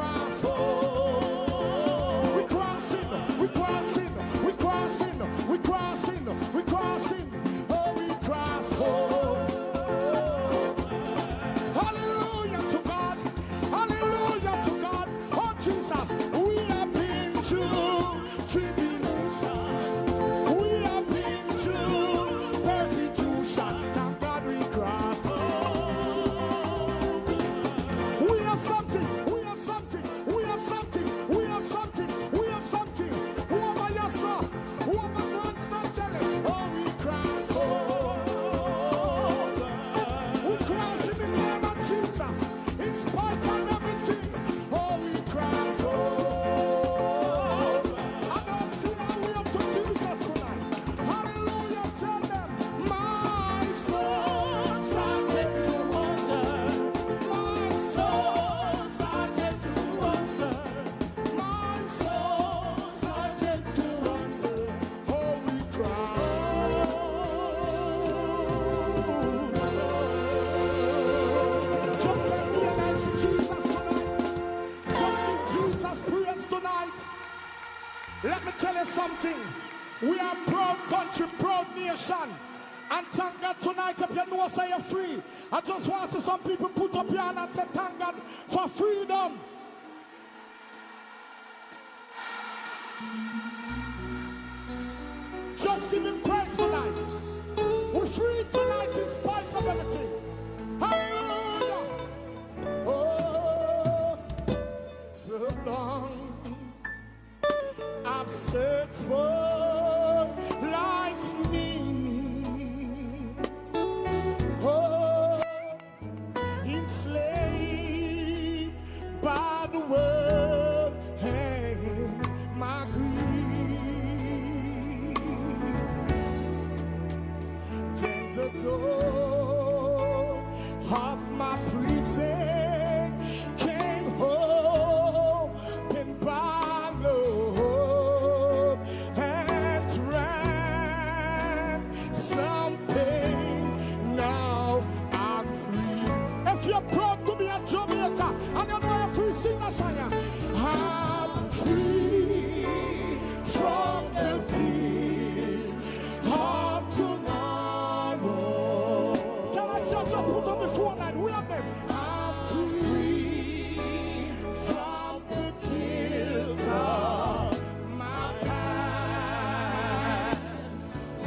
cross home. We crossing, we crossing, we crossing, we crossing, we crossing. Oh, we cross home. Hallelujah to God. Hallelujah to God. Oh, Jesus, we have been through tribulations. We have been through persecution. Thank God we crossed home. We have something. We have something. We have something. We have something. We have something. Whoever you saw, whoever wants to tell him, oh, we crossed home. We cross in the name of Jesus. In spite of everything, oh, we cross home. I don't see our way up to Jesus tonight. Hallelujah, tell them, my soul started to wonder. My soul started to wonder. My soul started to wonder. Oh, we cross. Just let me announce Jesus tonight. Just give Jesus praise tonight. Let me tell you something. We are proud country, proud nation. And thank God tonight, if you know say you're free. I just want to see some people put up your hand and say thank God for freedom. Just give him praise tonight. We're free tonight in spite of everything. Hallelujah. Oh, the long I've searched for life's meaning. Oh, enslaved by the world and my greed. Then the door of my prison came open by love and ransom pain. Now I'm free. If you're proud to be a Jamaica and you know you're free, sing a song. I'm free from the tears of tomorrow. Can I just put up before night? We are them. I'm free from the guilt of my past.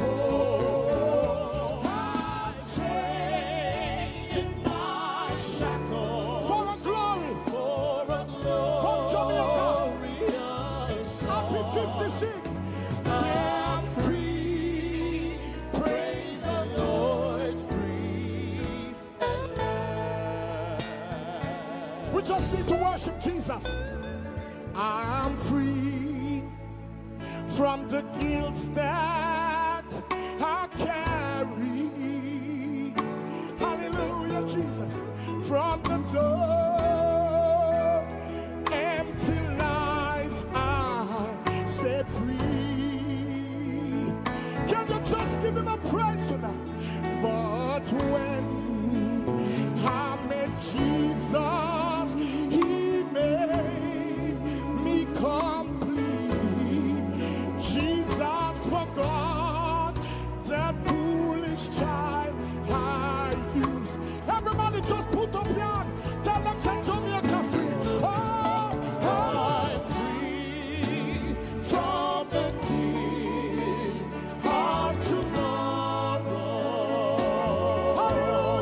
Oh, I'm changing my shackles for a glory. Come Jamaica. Happy 56. I'm free. Praise the Lord. Free. We just need to worship Jesus. I'm free from the guilt that I carry. Hallelujah, Jesus. From the door, empty lies I set free. Can you just give him a praise tonight? But when I met Jesus, he made me complete. Jesus forgot that foolish child I used. Everybody just put up your hand. Tell them say Jamaica free. Oh, I'm free from the tears of tomorrow. Hallelujah.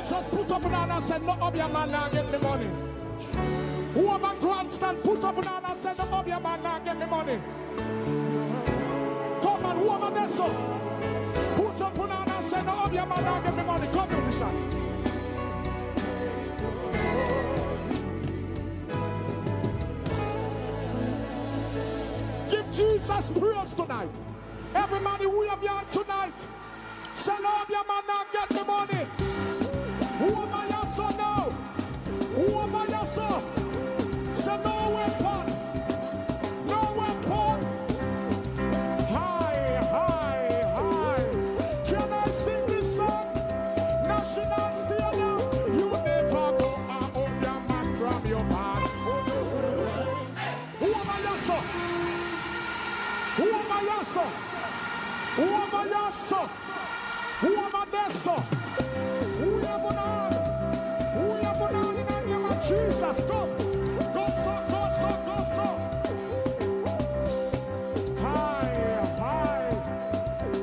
just put up an hand and say, no, of your man now get me money. Who am a grandstand, put up an hand and say, no, of your man now get me money. Come on, who am a deso? Put up an hand and say, no, of your man now get me money. Come, musician. Give Jesus praise tonight. Everybody, we have your tonight. Say, no, of your man now get me money. Who am I, your son now? Who am I, your son? Say, no weapon. No weapon. High, high, high. Can I sing this song? National Stadium. You never go out of your man from your man. Who am I, your son? Who am I, your son? Who am I, your son? Who am I, their son? Who am I? Who am I in the name of Jesus? Go, go so, go so, go so. High, high.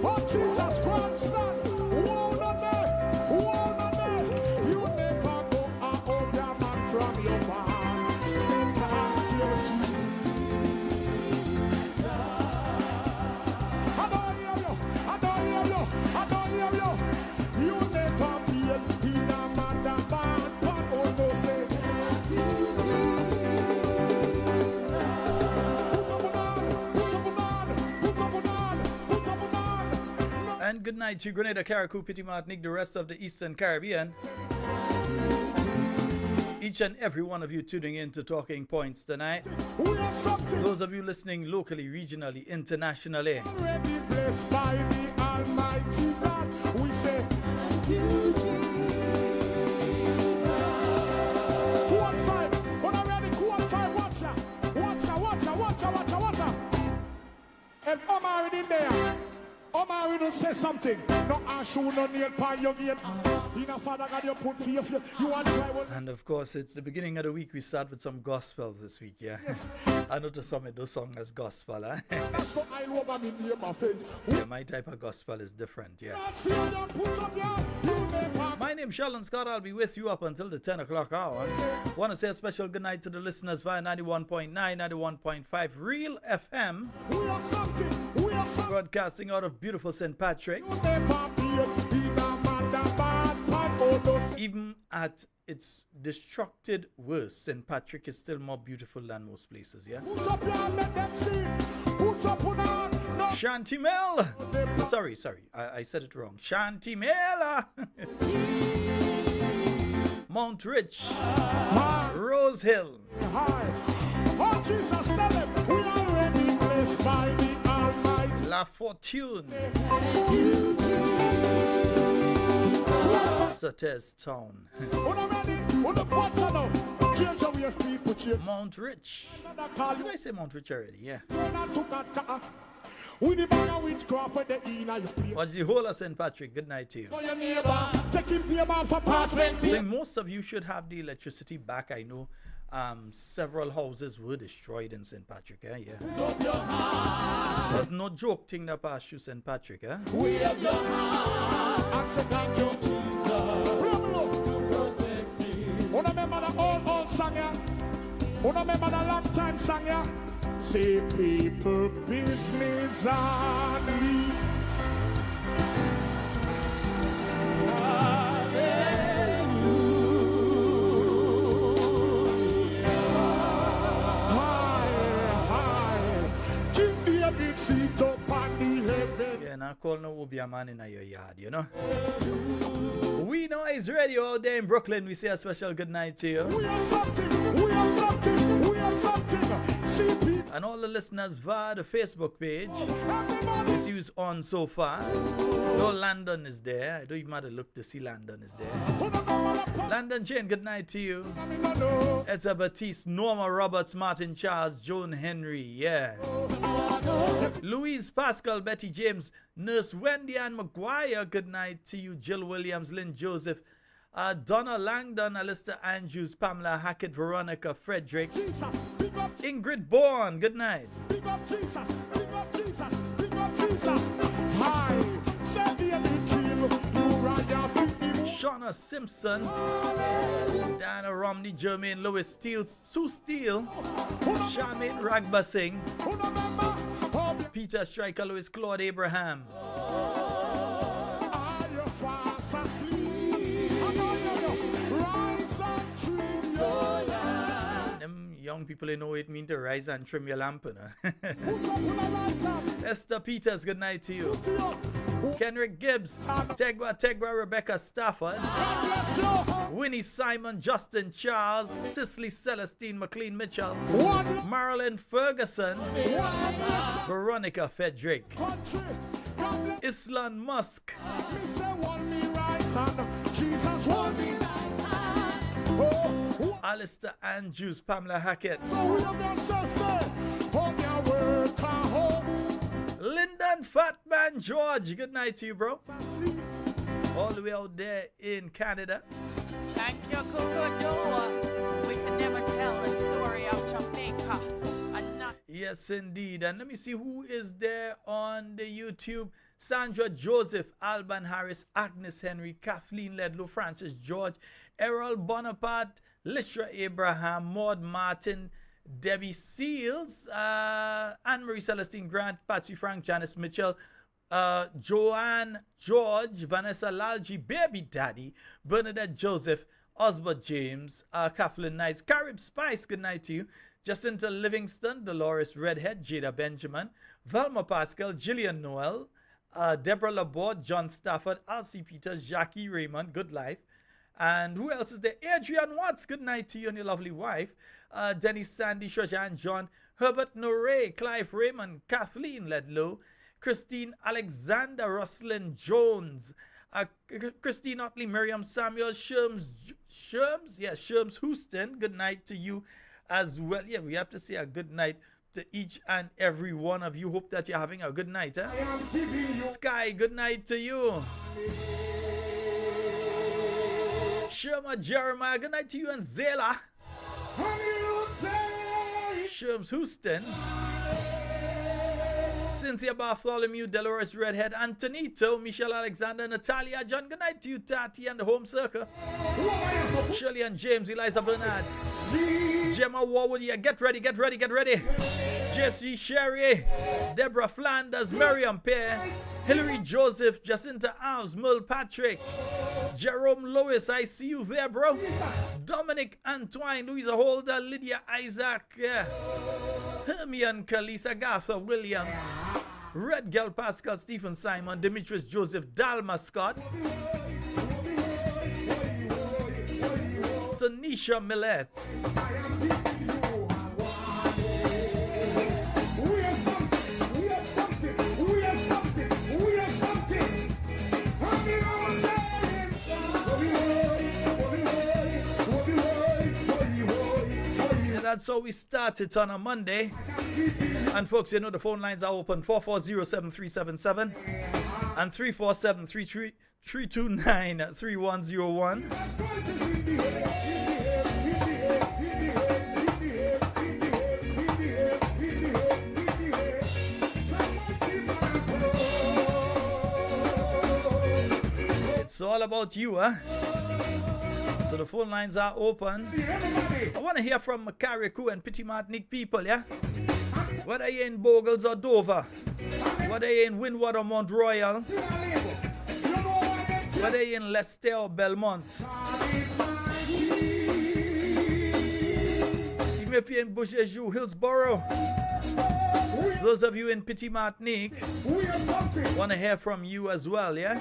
Oh Jesus, grandstand. Whoa, no there. Whoa, no there. You never go out of your man from your man. Say thank you, Jesus. I don't hear you. I don't hear you. I don't hear you. You never feel in a man that bad, but almost say put up an And good night to Grenada, Carriacou, Petit Martinique, the rest of the Eastern Caribbean. Each and every one of you tuning in to Talking Points tonight. Those of you listening locally, regionally, internationally. Already blessed by the Almighty God. We say thank you, Jesus. 215. When I'm ready, 215. Watch ya. Watch ya, watch ya, watch ya, watch ya, watch ya. If Omar in there, Omar will say something. No shoe, no nail pan, you get. In a father God, you put for you want tribal. And of course, it's the beginning of the week. We start with some gospel this week, yeah. Yes. I know to some of those songs as gospel, huh? That's what I love about me, my friends. Yeah, my type of gospel is different, yeah. My name's Sheldon Scott. I'll be with you up until the 10 o'clock hour. Want to say a special good night to the listeners via 91.9, 91.5 Real FM. We have something. We have something. Broadcasting out of beautiful St. Patrick. Even at its destructed worst, St. Patrick is still more beautiful than most places, yeah? Put up your hand, let them see. Put up your hand. No. Shantimel! Sorry, I said it wrong. Shantimela! Mount Rich. Rose Hill. Oh, Jesus, tell them we are already blessed by the Almighty. La Fortune. Sates Town. Mount Rich. Did I say Mount Rich already? Yeah. What's the whole of St. Patrick? Good night to you. I think most of you should have the electricity back. I know several houses were destroyed in St. Patrick. Yeah. There's no joke thing that passed through St. Patrick. We have your heart. And say thank you, Jesus. Remember the old song, yeah? Remember the long time song, yeah? Say people business and leave. Yeah, now call no will be a man in your yard, you know. We know it's radio out there in Brooklyn. We say a special good night to you. We have something, we have something, we have something. And all the listeners via the Facebook page. You see who's on so far. No, Landon is there. I don't even have to look to see Landon is there. Landon Jane, good night to you. Etta Batiste, Norma Roberts, Martin Charles, Joan Henry, yeah. Louise Pascal, Betty James, Nurse Wendy Ann McGuire, good night to you. Jill Williams, Lynn Joseph, Donna Langdon, Alistair Andrews, Pamela Hackett, Veronica Frederick, Ingrid Bourne, good night. Big up Jesus, big up Jesus, big up Jesus. Hi, Shauna Simpson, Diana Romney, Jermaine Lewis, Steele, Sue Steele, Charmaine Ragba Singh, Peter Stryker Lewis, Claude Abraham. Them young people, they know it mean to rise and trim your lamp. Esther Peters, good night to you. Kenrick Gibbs, Tegwa, Rebecca Stafford, Winnie Simon, Justin Charles, Cicely Celestine, McLean Mitchell, Marilyn Ferguson, Veronica Frederick, Islan Musk, Alistair Andrews, Pamela Hackett, Lyndon Fatman George, good night to you, bro. All the way out there in Canada. Thank you, Kukudu. We can never tell the story of Jamaica. Yes, indeed. And let me see who is there on the YouTube. Sandra Joseph, Alban Harris, Agnes Henry, Kathleen Ledlow, Francis George, Errol Bonaparte, Lishra Abraham, Maud Martin, Debbie Seals, Anne-Marie Celestine Grant, Patsy Frank, Janice Mitchell, Joanne George, Vanessa Lalji, Baby Daddy, Bernadette Joseph, Osbert James, Kathleen Knights, Carib Spice, good night to you, Jacinta Livingston, Dolores Redhead, Jada Benjamin, Velma Pascal, Gillian Noel, Deborah Laborde, John Stafford, Elsie Peters, Jackie Raymond, good life. And who else is there? Adrian Watts, good night to you and your lovely wife. Dennis Sandy, Shojan John, Herbert Norey, Clive Raymond, Kathleen Ledlow, Christine Alexander, Roslyn Jones, Christine Otley, Miriam Samuel, Sherms Houston, good night to you as well. Yeah, we have to say a good night to each and every one of you. Hope that you're having a good night. Sky, good night to you. Sherma Jeremiah, good night to you and Zela. Sherms Houston. Cynthia Bartholomew, Dolores Redhead, Antonito, Michelle Alexander, Natalia John, good night to you, Tati and the Home Circle. Shirley and James, Eliza Bernard, Gemma Warwood, yeah, get ready. Jesse Sherry, Deborah Flanders, Miriam Pear, Hillary Joseph, Jacinta Alves, Merle Patrick, Jerome Lewis, I see you there, bro. Dominic Antoine, Louisa Holder, Lydia Isaac, yeah. Hermione Kalisa, Gartha Williams, Red Girl Pascal, Stephen Simon, Demetrius Joseph, Dalma Scott, Tanisha Millett. That's how we started on a Monday. And folks, you know the phone lines are open 440-7377 and 347-329-3101. It's all about you, huh? So the phone lines are open. I want to hear from Carriacou and Petit Martinique people, yeah? Whether you're in Bogles or Dover, whether you're in Windward or Mount Royal, whether you're in Leicester or Belmont, even if you're in Beaujeu, Hillsborough, those of you in Petit Martinique, want to hear from you as well, yeah?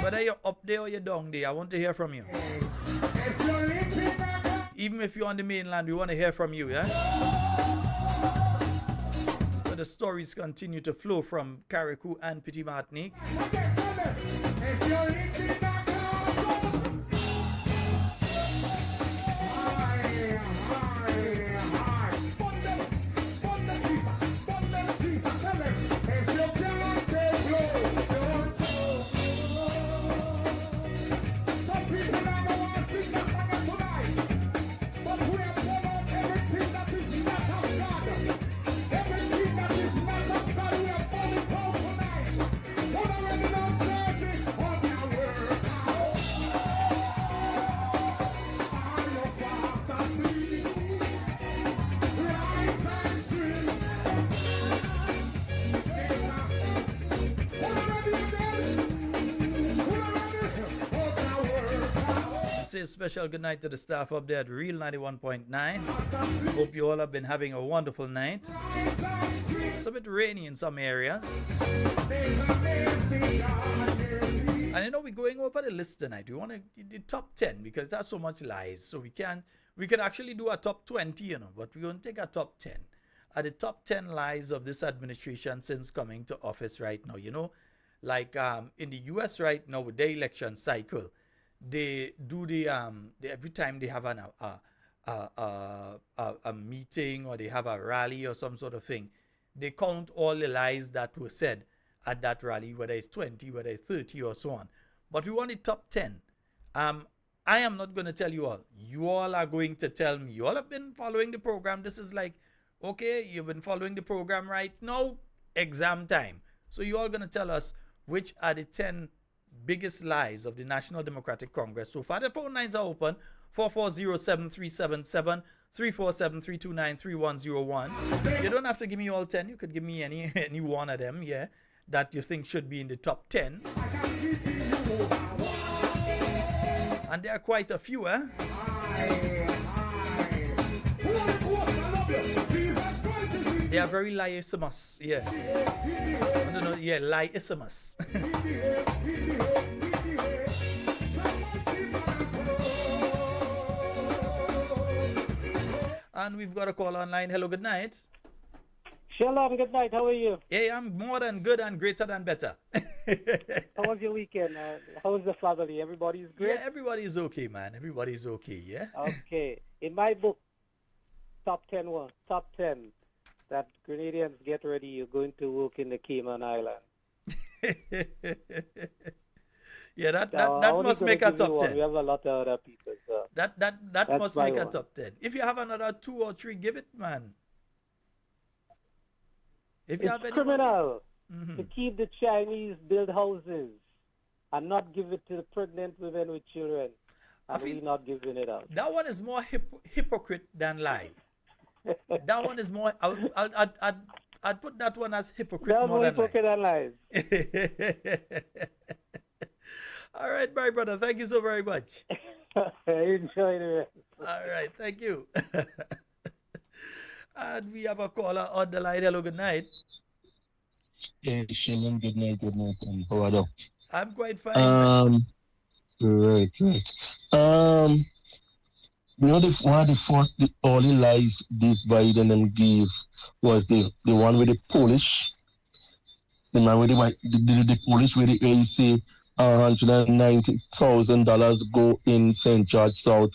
Whether you're up there or you're down there, I want to hear from you. Even if you're on the mainland, we want to hear from you, yeah? But the stories continue to flow from Carriacou and Petit Martinique. say a special good night to the staff up there at Real 91.9. Hope you all have been having a wonderful night. It's a bit rainy in some areas. And you know, we're going over the list tonight. We want to the top 10 because there's so much lies. So we could actually do a top 20, you know, but we're going to take a top 10. Are the top 10 lies of this administration since coming to office right now? You know, like in the US right now with the election cycle, they do every time they have a meeting or they have a rally or some sort of thing, they count all the lies that were said at that rally, whether it's 20, whether it's 30 or so on. But we want the top 10. I am not going to tell you all. You all are going to tell me. You all have been following the program. This is like, okay, you've been following the program right now, exam time. So you all going to tell us which are the 10 biggest lies of the National Democratic Congress. So far, the phone lines are open. 440-7377, 347-329-3101. You don't have to give me all 10. You could give me any one of them, yeah, that you think should be in the top 10. And there are quite a few, eh? They are very liaismus, yeah. I don't know, yeah, liaismus. And we've got a call online. Hello, good night. Sheldon, good night. How are you? Hey, I'm more than good and greater than better. How was your weekend? How was the family? Everybody's great? Yeah, everybody's okay, man. Everybody's okay, yeah? Okay. In my book, top 10, that Grenadians, get ready. You're going to work in the Cayman Island. Yeah, that must make a top 10. We have a lot of other people. So that must make a top 10. If you have another 2 or 3, give it, man. If you it's have any criminal to keep the Chinese build houses and not give it to the pregnant women with children. And we're not giving it out. That one is more hypocrite than lie. That one is more. I'd put that one as hypocrite more than hypocrite than lies. All right, my brother. Thank you so very much. Enjoy the rest. All right, thank you. And we have a caller on the line. Hello, good night. Hey, Sheldon, good night. How are you? I'm quite fine. Right. You know, one of the only lies this Biden them gave was the one with the Polish. The man with the Polish where he say $190,000 go in St. George South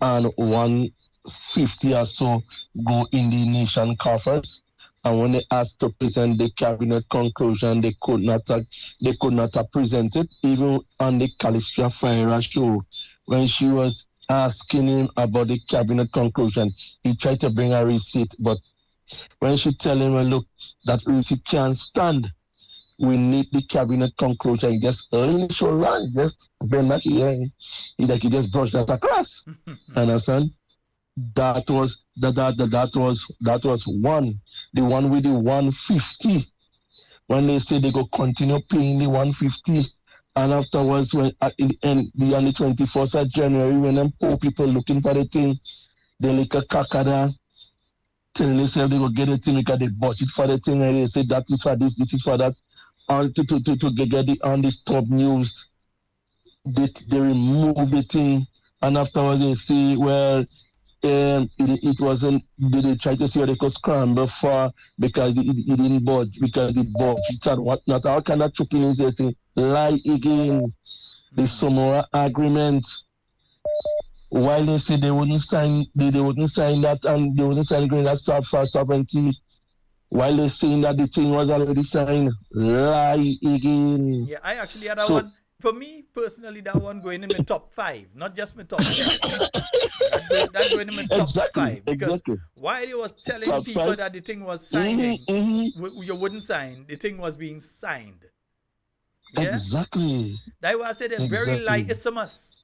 and $150 or so go in the nation coffers. And when they asked to present the cabinet conclusion, they could not have presented. Even on the Calistria Ferreira show, when she was asking him about the cabinet conclusion, he tried to bring a receipt, but when she tell him, well, look, that receipt can't stand. We need the cabinet conclusion. He just initial run, just bend back here. He just brushed that across. Understand? That was one. The one with the 150. When they say they go continue paying the 150, and afterwards, when on the 21st of January, when them poor people looking for the thing, they like a kakada, telling themselves they go get the thing because they bought it for the thing, and they say that is for this is for that. And to get the on this top news, they remove the thing, and afterwards they say, well, it wasn't. They try to see what they could scramble for because it didn't budge because the budge and whatnot. All kind of choking is there thing. Lie again. The Samoa agreement. While they say they wouldn't sign, they wouldn't sign that, and they wouldn't sign Grenada sovereignty. While they saying that the thing was already signed, lie again. Yeah, I actually had that one. For me personally, that one going in my top 5, not just my top 10. that going in my top 5 because while he was telling top people 5. That the thing was signing, you wouldn't sign. The thing was being signed. Yeah? Exactly. That's why I said they're very liaismus.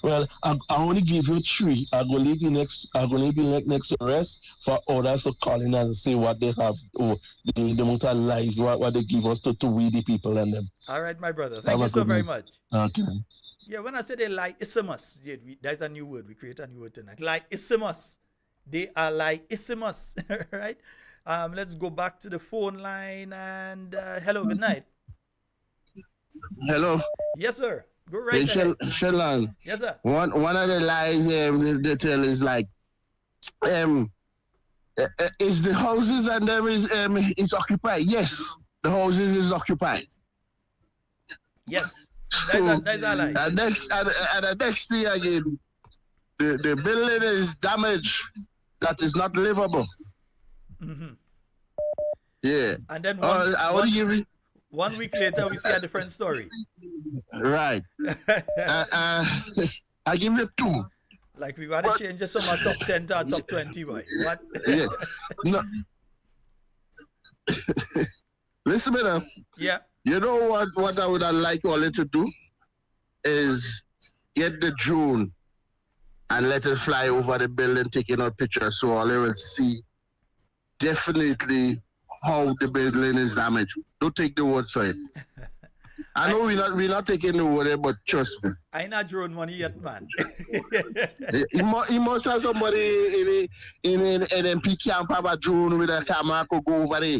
Well, I only give you three. I go leave next rest for others to call in and say what they have or the amount of lies what they give us to we the people and them. All right, my brother. Have Thank you a so good very night. much. Okay. Yeah, when I say they lieissimus, yeah, that's a new word. We create a new word tonight. Lieissimus. They are lieissimus. Right? Let's go back to the phone line and hello, good night. Hello, Yes, sir. Go right hey, ahead. Sheldon. Yes, sir. One of the lies they tell is like is the houses and them is occupied. Yes, the houses is occupied. Yes. So, That's a lie. and the next thing again, the building is damaged. That is not livable. Mm-hmm. Yeah. And then I want to give you 1 week later, we see a different story. right. I give you two. Like we got to change this from a top 10 to a top 20, boy. What? Yeah. No. Listen, man. Yeah. You know what I would like all to do is get the drone and let it fly over the building, taking out pictures, so all they will see definitely how the building is damaged. Don't take the word for it. I know we're not taking the word, but trust me. I ain't not drone money yet, man. He must have somebody in an MP camp have a drone with a camera could go over there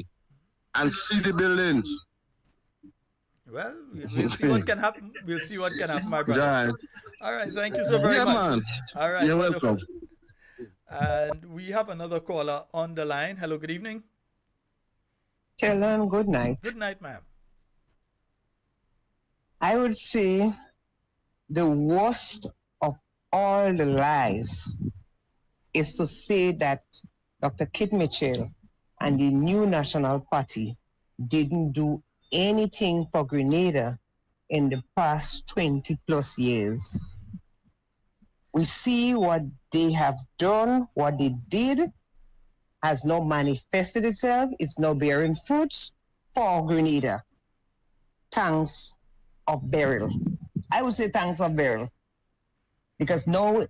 and see the buildings. Well, we'll see what can happen. We'll see what can happen, my brother. Right. All right, thank you so very Yeah, much. man. All right, You're wonderful. welcome. And we have another caller on the line. Hello, good evening. Sheldon, good night. Good night, ma'am. I would say the worst of all the lies is to say that Dr. Kit Mitchell and the new National Party didn't do anything for Grenada in the past 20 plus years. We see what they have done, what they did has now manifested itself. It's now bearing fruits for Grenada. Thanks of Beryl. I would say thanks of Beryl. Because now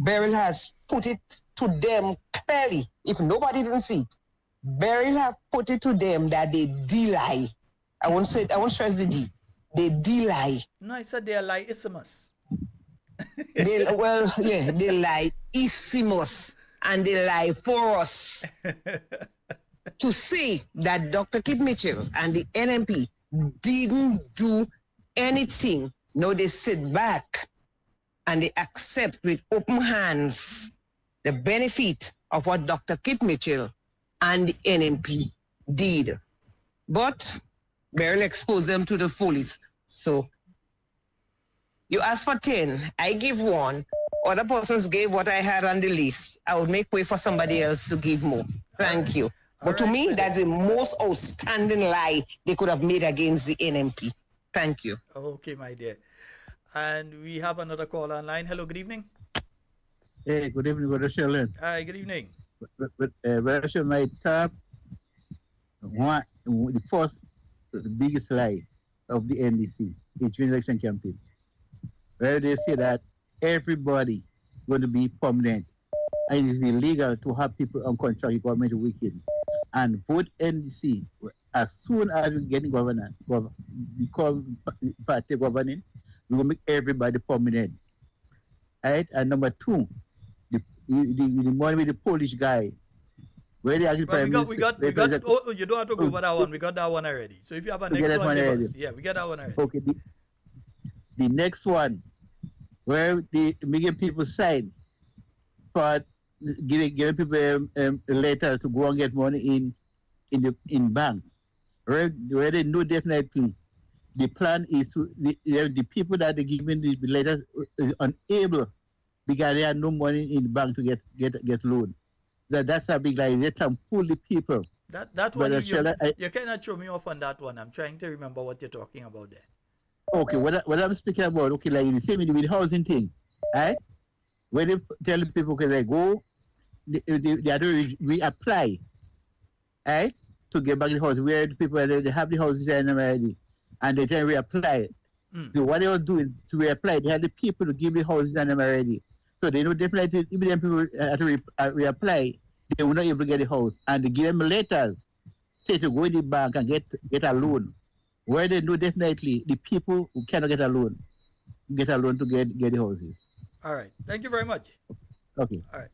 Beryl has put it to them clearly. If nobody didn't see it, Beryl have put it to them that they de-lie. I won't stress the D. They de-lie. No, I said they are lieissimus. They lie issimus and they lie for us. To say that Dr. Kit Mitchell and the NMP didn't do anything. No, they sit back and they accept with open hands the benefit of what Dr. Kit Mitchell and the NMP did. But Beryl exposed them to the fullest. So you asked for 10, I give 1. Other persons gave what I had on the list. I would make way for somebody else to give more. Thank you. But to me, that's the most outstanding lie they could have made against the NMP. Thank you. Okay, my dear. And we have another caller online. Hello, good evening. Hey, good evening, Brother Sheldon. Hi, good evening. Brother Sheldon, my top one, the biggest lie of the NDC, the June election campaign, where they say that everybody going to be permanent and it is illegal to have people on contract with government weekend. And vote NDC as soon as we get governance, become party governing, we will make everybody permanent. Right? And number 2, the money with the Polish guy. Where they actually Well, we got, oh, you don't have to go over that one. We got that one already. So if you have a next one, give us. Yeah, we got that one already. Okay, the next one, where the making people sign for giving people a letter to go and get money in bank, where they know definitely the plan is to the people that are giving the letters is unable because they have no money in the bank to get loan. That's a big lie. They can fool the people. That one, you cannot throw me off on that one. I'm trying to remember what you're talking about there. Okay, what I'm speaking about, okay, like the same with the housing thing, right? When they tell people, okay, they go, they have to reapply, right, to get back the house, where the people, they have the houses already, and they can reapply. So what they were doing to reapply, they had the people to give the houses and them already. So they know definitely if them people reapply, they will not able to get the house. And they give them letters, say to go to the bank and get a loan. Where they know definitely the people who cannot get a loan to get the houses. All right. Thank you very much. Okay. All right.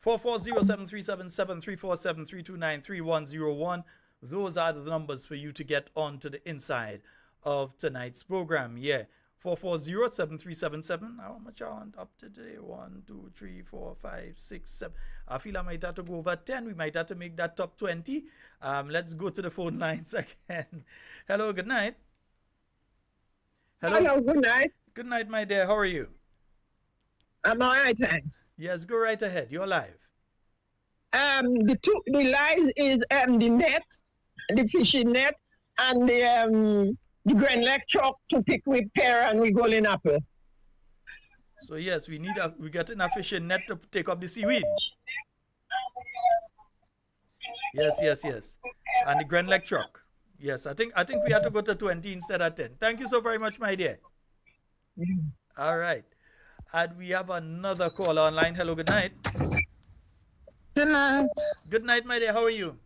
440-737-734-732-93-101. Those are the numbers for you to get onto the inside of tonight's program. Yeah. 440-7377. How much are on up today? 1, 2, 3, 4, 5, 6, 7. I feel I might have to go over 10. We might have to make that top 20. Let's go to the phone lines again. Hello, good night. Hello, good night. Good night, my dear. How are you? I'm all right, thanks. Yes, go right ahead. You're live. The lies is the net, the fishing net, and the Grenada truck to pick with pear and with golden apple. So yes, we got enough fishing net to take up the seaweed. Yes. And the Grenada truck. Yes, I think we have to go to 20 instead of 10. Thank you so very much, my dear. All right. And we have another caller online. Hello, good night. Good night. Good night, my dear. How are you?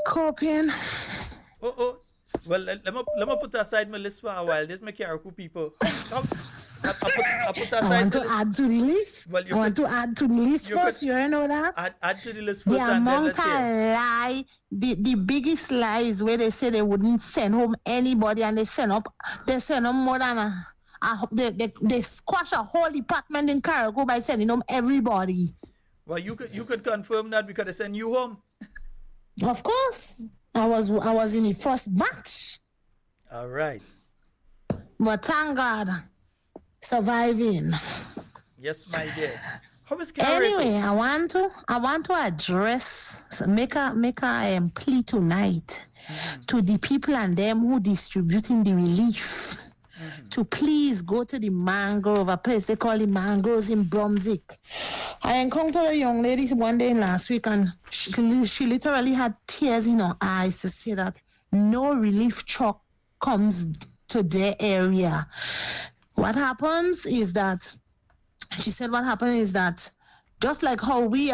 Coping. Oh. Well, let me put aside my list for a while. There's my Carriacou people. I put aside. I want to add to the list. Well, I want to add to the list first. You know that? Add to the list first. The amount of lie, the biggest lie is where they say they wouldn't send home anybody, and they send up more than they squash a whole department in Carriacou by sending home everybody. Well, you could confirm that because they send you home. Of course, I was in the first batch. All right. But thank God, surviving. Yes, my dear. How is Carriacou? Anyway, I want to address, make a plea tonight to the people and them who distributing the relief. To please go to the mangrove, a place they call the mangroves in Brunswick. I encountered a young lady one day last week, and she literally had tears in her eyes to say that no relief truck comes to their area. What happens is that, she said what happened is that just like how we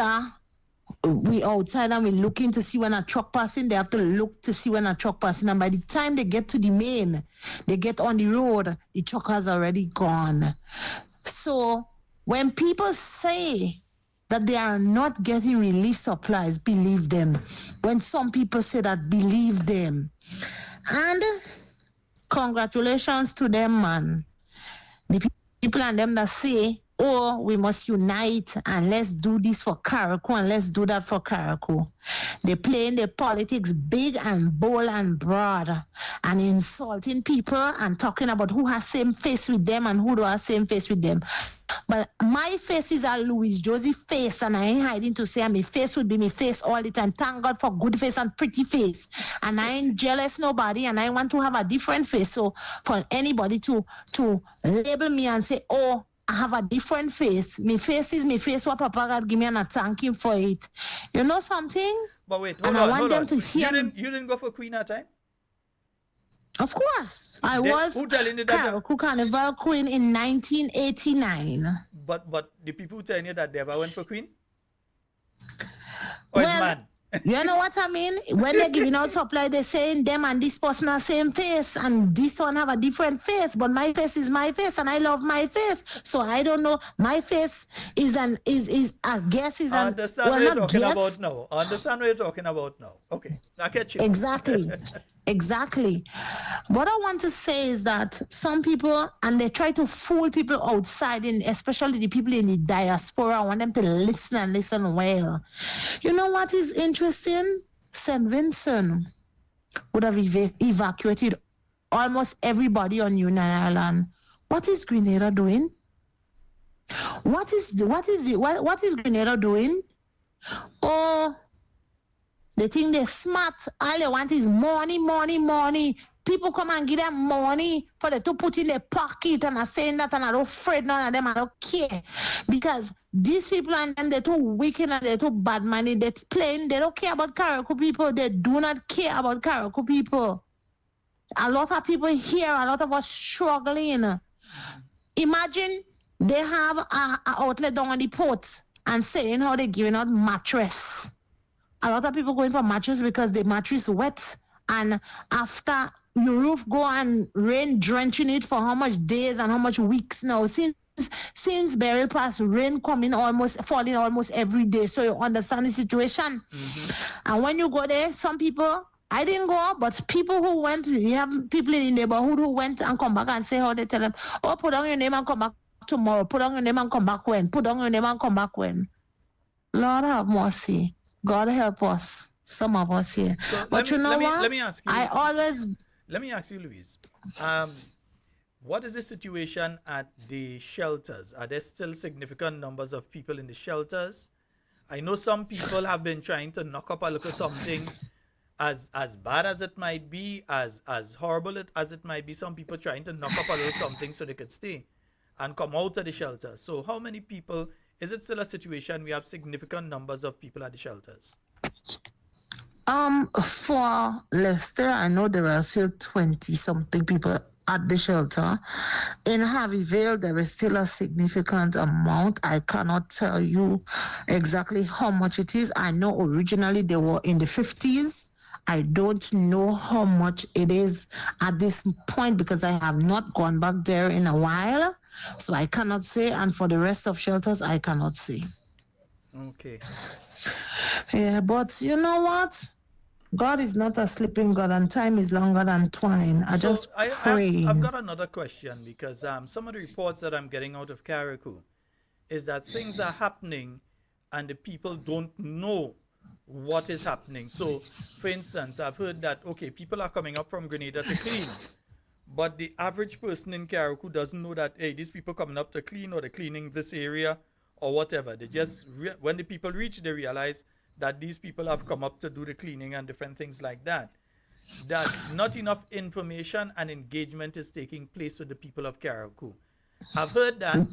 outside and we're looking to see when a truck passing, they have to look to see when a truck passing, and by the time they get to the main, they get on the road, the truck has already gone. So when people say that they are not getting relief supplies, believe them. When some people say that, believe them. And congratulations to them, man. The people and them that say, oh, we must unite and let's do this for Carriacou and let's do that for Carriacou. They're playing their politics big and bold and broad and insulting people and talking about who has same face with them and who don't have same face with them. But my face is a Louis Josie face, and I ain't hiding to say my face would be my face all the time. Thank God for good face and pretty face. And I ain't jealous nobody, and I want to have a different face. So for anybody to label me and say, oh, I have a different face. My face is my face, what Papa God give me, and I thank him for it. You know something? But wait, hold on. To hear you didn't go for Queen at time? Of course. I was Carriacou Carnival Queen in 1989. But the people telling you that they ever went for Queen? Or well, man? You know what I mean? When they're giving out supply, they're saying them and this person are same face and this one have a different face, but my face is my face and I love my face. So I don't know. My face is I guess is an understand what you're talking about now. Understand what you're talking about now. Okay. I get you. Exactly. Exactly. What I want to say is that some people, and they try to fool people outside, especially the people in the diaspora. I want them to listen and listen well. You know what is interesting? St. Vincent would have evacuated almost everybody on United Island. What is Grenada doing? What is Grenada doing? Oh, they think they're smart. All they want is money, money, money. People come and give them money for them to put in their pocket, and I'm saying that, and I don't afraid none of them. I don't care. Because these people and them, they're too wicked and they're too bad money. They're playing. They don't care about Carriacou people. They do not care about Carriacou people. A lot of people here, a lot of us struggling. Imagine they have a outlet down on the ports and saying how they're giving out mattress. A lot of people going for mattress because the mattress wet, and after your roof go and rain drenching it for how much days and how much weeks now. Since burial pass, rain falling almost every day. So you understand the situation. And when you go there, some people, I didn't go, but people who went, you have people in the neighborhood who went and come back and say how they tell them, oh, put down your name and come back tomorrow. Put down your name and come back when. Put down your name and come back when. Lord have mercy. God help us. Some of us here. So but let me ask you. Let me ask you, Louise. What is the situation at the shelters? Are there still significant numbers of people in the shelters? I know some people have been trying to knock up a little something, as bad as it might be, as horrible as it might be. Some people trying to knock up a little something so they could stay and come out of the shelter. So how many people, is it still a situation we have significant numbers of people at the shelters? For Leicester, I know there are still 20-something people at the shelter. In Harveyville, there is still a significant amount. I cannot tell you exactly how much it is. I know originally they were in the 50s. I don't know how much it is at this point because I have not gone back there in a while. So I cannot say. And for the rest of shelters, I cannot say. Okay. Yeah, but you know what? God is not a sleeping God, and time is longer than twine. I pray. I've got another question, because some of the reports that I'm getting out of Carriacou is that things are happening and the people don't know what is happening. So, for instance, I've heard that, okay, people are coming up from Grenada to clean, but the average person in Carriacou doesn't know that, hey, these people coming up to clean, or they're cleaning this area or whatever. They just, when the people reach, they realize that these people have come up to do the cleaning and different things like that. That not enough information and engagement is taking place with the people of Carriacou. I've heard that.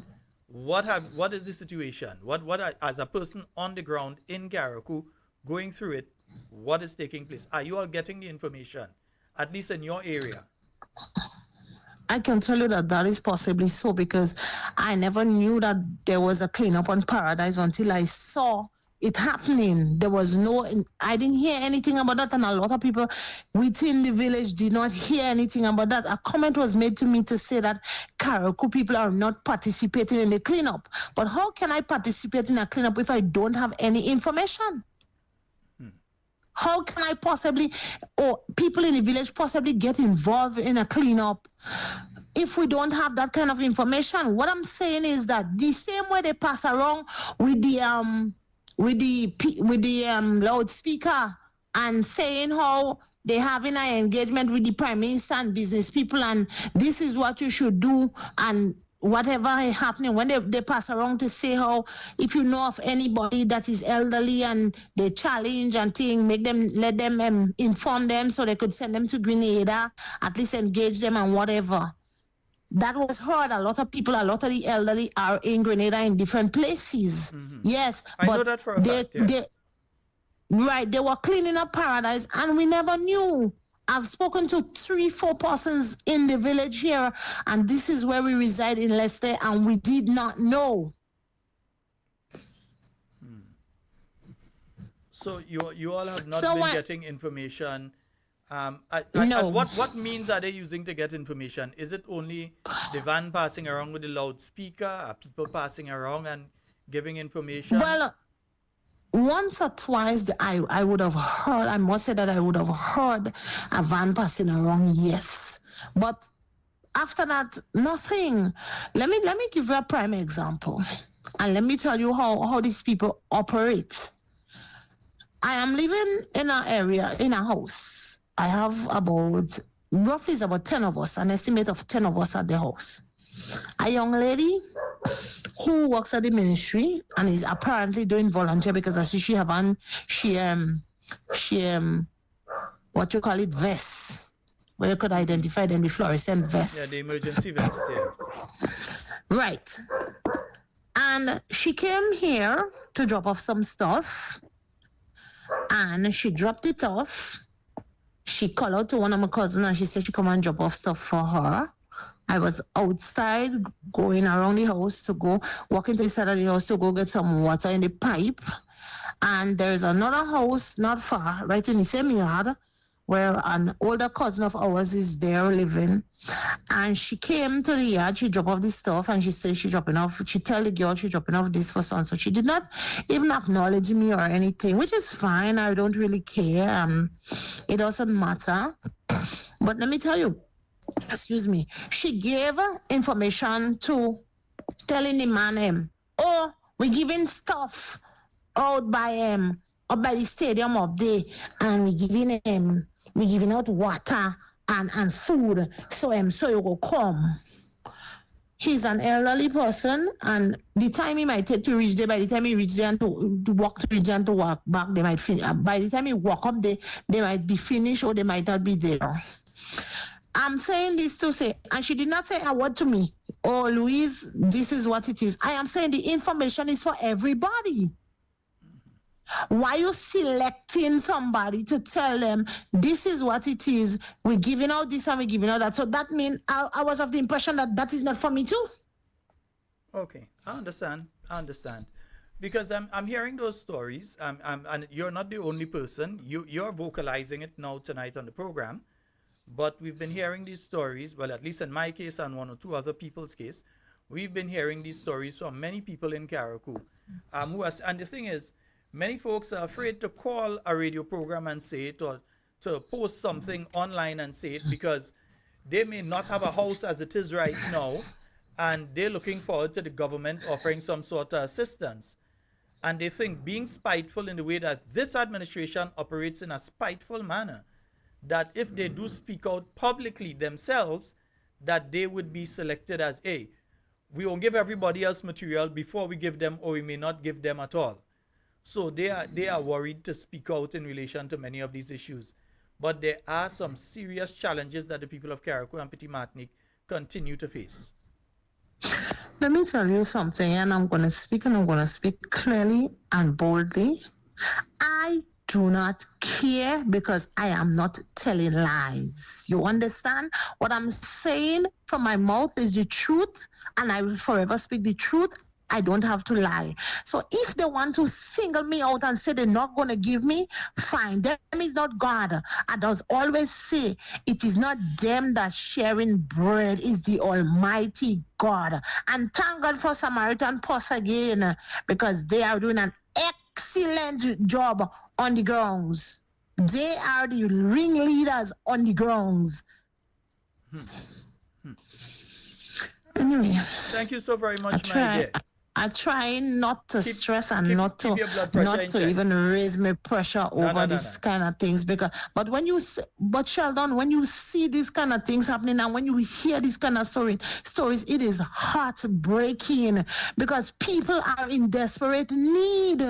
What is the situation? What as a person on the ground in Carriacou going through it, what is taking place? Are you all getting the information, at least in your area? I can tell you that is possibly so, because I never knew that there was a cleanup on Paradise until I saw it happening. There was I didn't hear anything about that, and a lot of people within the village did not hear anything about that. A comment was made to me to say that Carriacou people are not participating in the cleanup. But how can I participate in a cleanup if I don't have any information? How can I possibly, or people in the village possibly get involved in a cleanup if we don't have that kind of information? What I'm saying is that the same way they pass around with the loudspeaker and saying how they're having an engagement with the Prime Minister and business people, and this is what you should do, and whatever is happening, when they pass around to say how, if you know of anybody that is elderly and they challenge and let them inform them so they could send them to Grenada, at least engage them and whatever. That was heard. A lot of people, a lot of the elderly are in Grenada in different places. Yes, I know that for a fact, yeah. They were cleaning up Paradise and we never knew. I've spoken to 3-4 persons in the village here, and this is where we reside in Leicester, and we did not know. So you all have not been getting information. No. And what means are they using to get information? Is it only the van passing around with the loudspeaker? Are people passing around and giving information? Well, once or twice I would have heard, I must say that I would have heard a van passing around, yes. But after that, nothing. Let me give you a prime example. And let me tell you how these people operate. I am living in an area, in a house. I have roughly it's about 10 of us, an estimate of 10 of us at the house. A young lady who works at the ministry and is apparently doing volunteer, because I see she what you call it, vests, where you could identify them, the fluorescent vests. Yeah, the emergency vest, yeah. Right. And she came here to drop off some stuff, and she dropped it off. she called out to one of my cousins and she said she come and drop off stuff for her. I was outside going around the house to go walk into the side of the house to go get some water in the pipe. And there's another house not far, right in the same yard, where an older cousin of ours is there living. And she came to the yard, she dropped off the stuff, and she said she dropping off, she tell the girl she dropping off this for son. So she did not even acknowledge me or anything, which is fine. I don't really care. It doesn't matter. But let me tell you, excuse me, she gave information to telling the man, oh, we're giving stuff out by up by the stadium up there, and we giving out water and food, so you will come. He's an elderly person, and the time he might take to reach there, by the time he reach there and to walk to reach and to walk back, they might finish. By the time he walk up there, they might be finished or they might not be there. I'm saying this to say, and she did not say a word to me, oh, Louise, this is what it is. I am saying the information is for everybody. Why are you selecting somebody to tell them this is what it is? We're giving out this and we're giving out that. So that means I was of the impression that that is not for me too. Okay, I understand. Because I'm hearing those stories. And you're not the only person. You're vocalizing it now tonight on the program. But we've been hearing these stories. Well, at least in my case and one or two other people's case, we've been hearing these stories from many people in Carriacou. And the thing is, many folks are afraid to call a radio program and say it, or to post something online and say it, because they may not have a house as it is right now, and they're looking forward to the government offering some sort of assistance. And they think, being spiteful in the way that this administration operates in a spiteful manner, that if they do speak out publicly themselves, that they would be selected as, hey, we won't give everybody else material before we give them, or we may not give them at all. So they are worried to speak out in relation to many of these issues. But there are some serious challenges that the people of Carriacou and Petit Martinique continue to face. Let me tell you something, and I'm going to speak clearly and boldly. I do not care because I am not telling lies. You understand? What I'm saying from my mouth is the truth, and I will forever speak the truth. I don't have to lie. So if they want to single me out and say they're not going to give me, fine. Them is not God. I does always say it is not them that sharing bread, is the Almighty God. And thank God for Samaritan Purse again, because they are doing an excellent job on the grounds. They are the ringleaders on the grounds. Anyway. Kind you so very much, my dear. I try not to stress and not to even raise my pressure over these kind of things, but Sheldon, when you see these kind of things happening and when you hear these kind of stories, it is heartbreaking because people are in desperate need.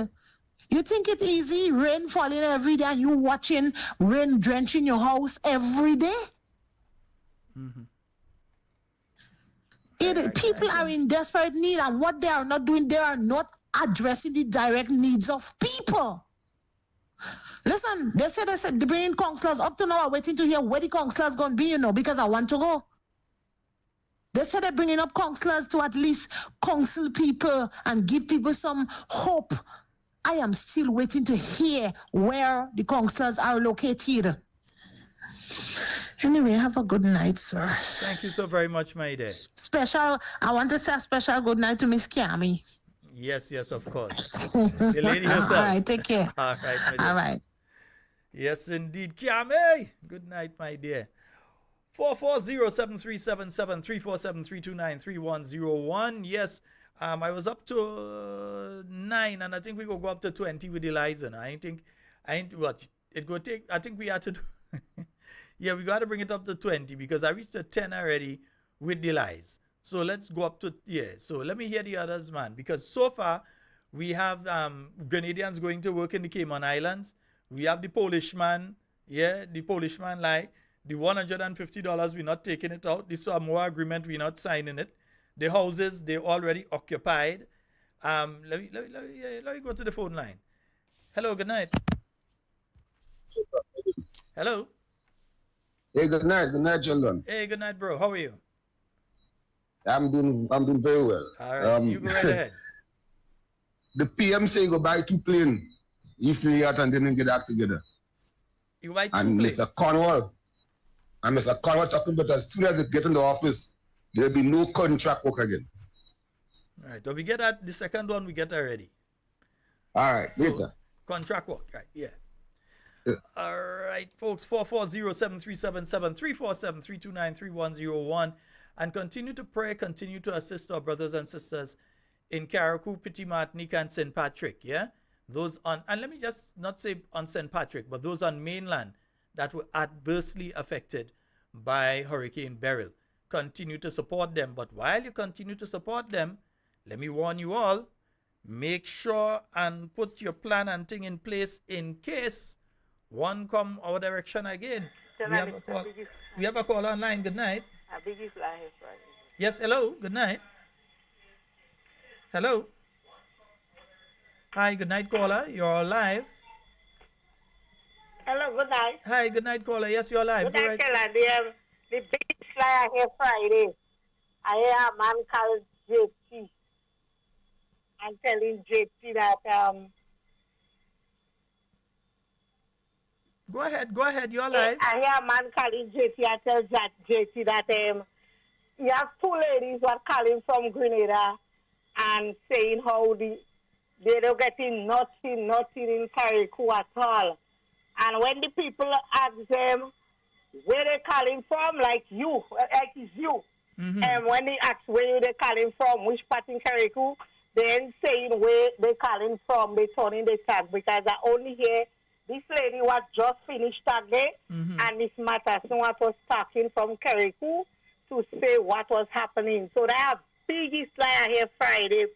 You think it's easy, rain falling every day and you watching rain drenching your house every day? Mm-hmm. People are in desperate need, and what they are not doing, they are not addressing the direct needs of people. Listen, they said they're bringing counselors. Up to now, I'm waiting to hear where the counselors going to be, because I want to go. They said they're bringing up counselors to at least counsel people and give people some hope. I am still waiting to hear where the counselors are located. Anyway, have a good night, sir. Thank you so very much, my dear. I want to say a special good night to Miss Kiami. Yes, of course. The lady herself. All right, take care. All right, my dear. All right. Yes, indeed. Kiami, good night, my dear. 440-737-7347-329-3101. Yes, I was up to 9, and I think we will go up to 20 with Eliza. I think we had to do... Yeah, we got to bring it up to 20 because I reached a 10 already with the lies. So let's go up to, so let me hear the others, man. Because so far, we have Grenadians going to work in the Cayman Islands. We have the Polish man, the Polish man lie. The $150, we're not taking it out. The Samoa agreement, we're not signing it. The houses, they're already occupied. Let me go to the phone line. Hello, good night. Hello. Hey, good night, Sheldon. Hey, good night, bro. How are you? I'm doing very well. All right, you go right ahead. The PM say go buy 2 planes. He flew out and didn't get act together. You buy 2 And planes? Mr. Cornwall talking about as soon as they get in the office, there'll be no contract work again. All right, so we get that. The second one we get already. All right, So, later. contract work, right? Yeah. Yeah. All right, folks. 440-7377-347-329-3101, and continue to pray, continue to assist our brothers and sisters in Carriacou, Petit Martinique, and St. Patrick. Yeah, those on, and let me just not say on St. Patrick, but those on mainland that were adversely affected by Hurricane Beryl. Continue to support them. But while you continue to support them, let me warn you all, make sure and put your plan and thing in place in case one come our direction again. We have a call online. Good night. Yes, hello. Good night. Hello. Hi, good night, caller. You're live. Hello, good night. Hi, good night, caller. Yes, you're live. Good night, Sheldon. The big flyer here Friday. I hear a man called JT. I'm telling JT that Go ahead, you're live. I hear a man calling JT. I tell JT that you have 2 ladies who are calling from Grenada and saying how they don't getting nothing in Carriacou at all. And when the people ask them where they calling from, like it's you. Mm-hmm. And when they ask where they calling from, which part in Carriacou, then saying where they calling from, they turn in the tag, because I only hear this lady was just finished tag day, and Miss Matterson was talking from Carriacou to say what was happening. So they have biggest liar here Friday.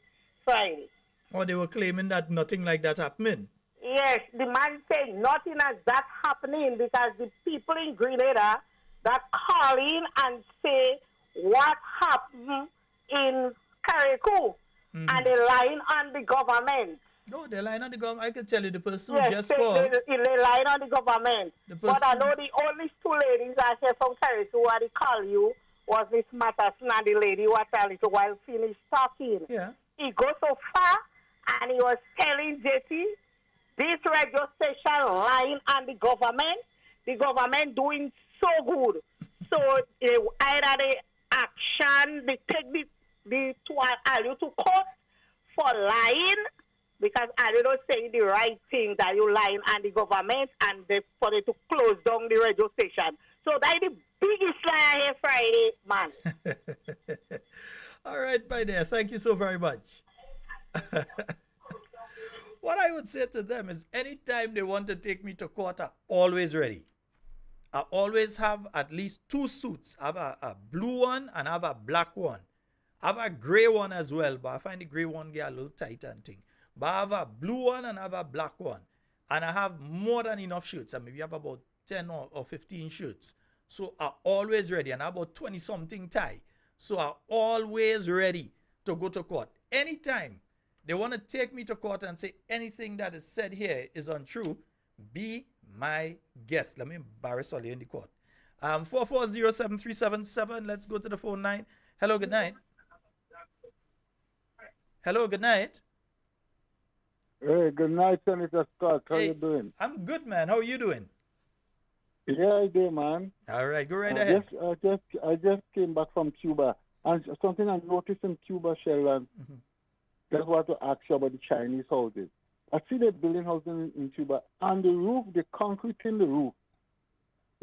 Oh, they were claiming that nothing like that happening. Yes, the man said nothing like that happening, because the people in Grenada that call in and say what happened in Carriacou, and they lying on the government. No, they're lying on the government. I can tell you the person Yes, who just they lying on the government. But I know the only 2 ladies I hear from Carriacou who they call you was Miss Matterson and the lady who was a little while finished talking. Yeah. He goes so far and he was telling JT, this radio station lying on the government doing so good. So either the action, they take the to court for lying, because I don't say the right thing, that you lying on the government, and for it to close down the radio station. So that's the biggest lie here Friday, man. All right, my dear. Thank you so very much. What I would say to them is anytime they want to take me to court, I'm always ready. I always have at least 2 suits. I have a blue one and I have a black one. I have a gray one as well, but I find the gray one get a little tight and thing. But I have a blue one and I have a black one. And I have more than enough shirts. I maybe have about 10 or 15 shirts. So I'm always ready. And I have about 20-something tie. So I'm always ready to go to court. Anytime they want to take me to court and say anything that is said here is untrue, be my guest. Let me embarrass all you in the court. 440-7377. Let's go to the phone line. Hello, good night. Hello, good night. Hey, good night, Senator Scott. How you doing? I'm good, man. How are you doing? Yeah, I do, man. All right, go right ahead. I just came back from Cuba, and something I noticed in Cuba, Sheldon. Just want to ask you about the Chinese houses. I see they're building houses in Cuba, and the roof, the concrete in the roof.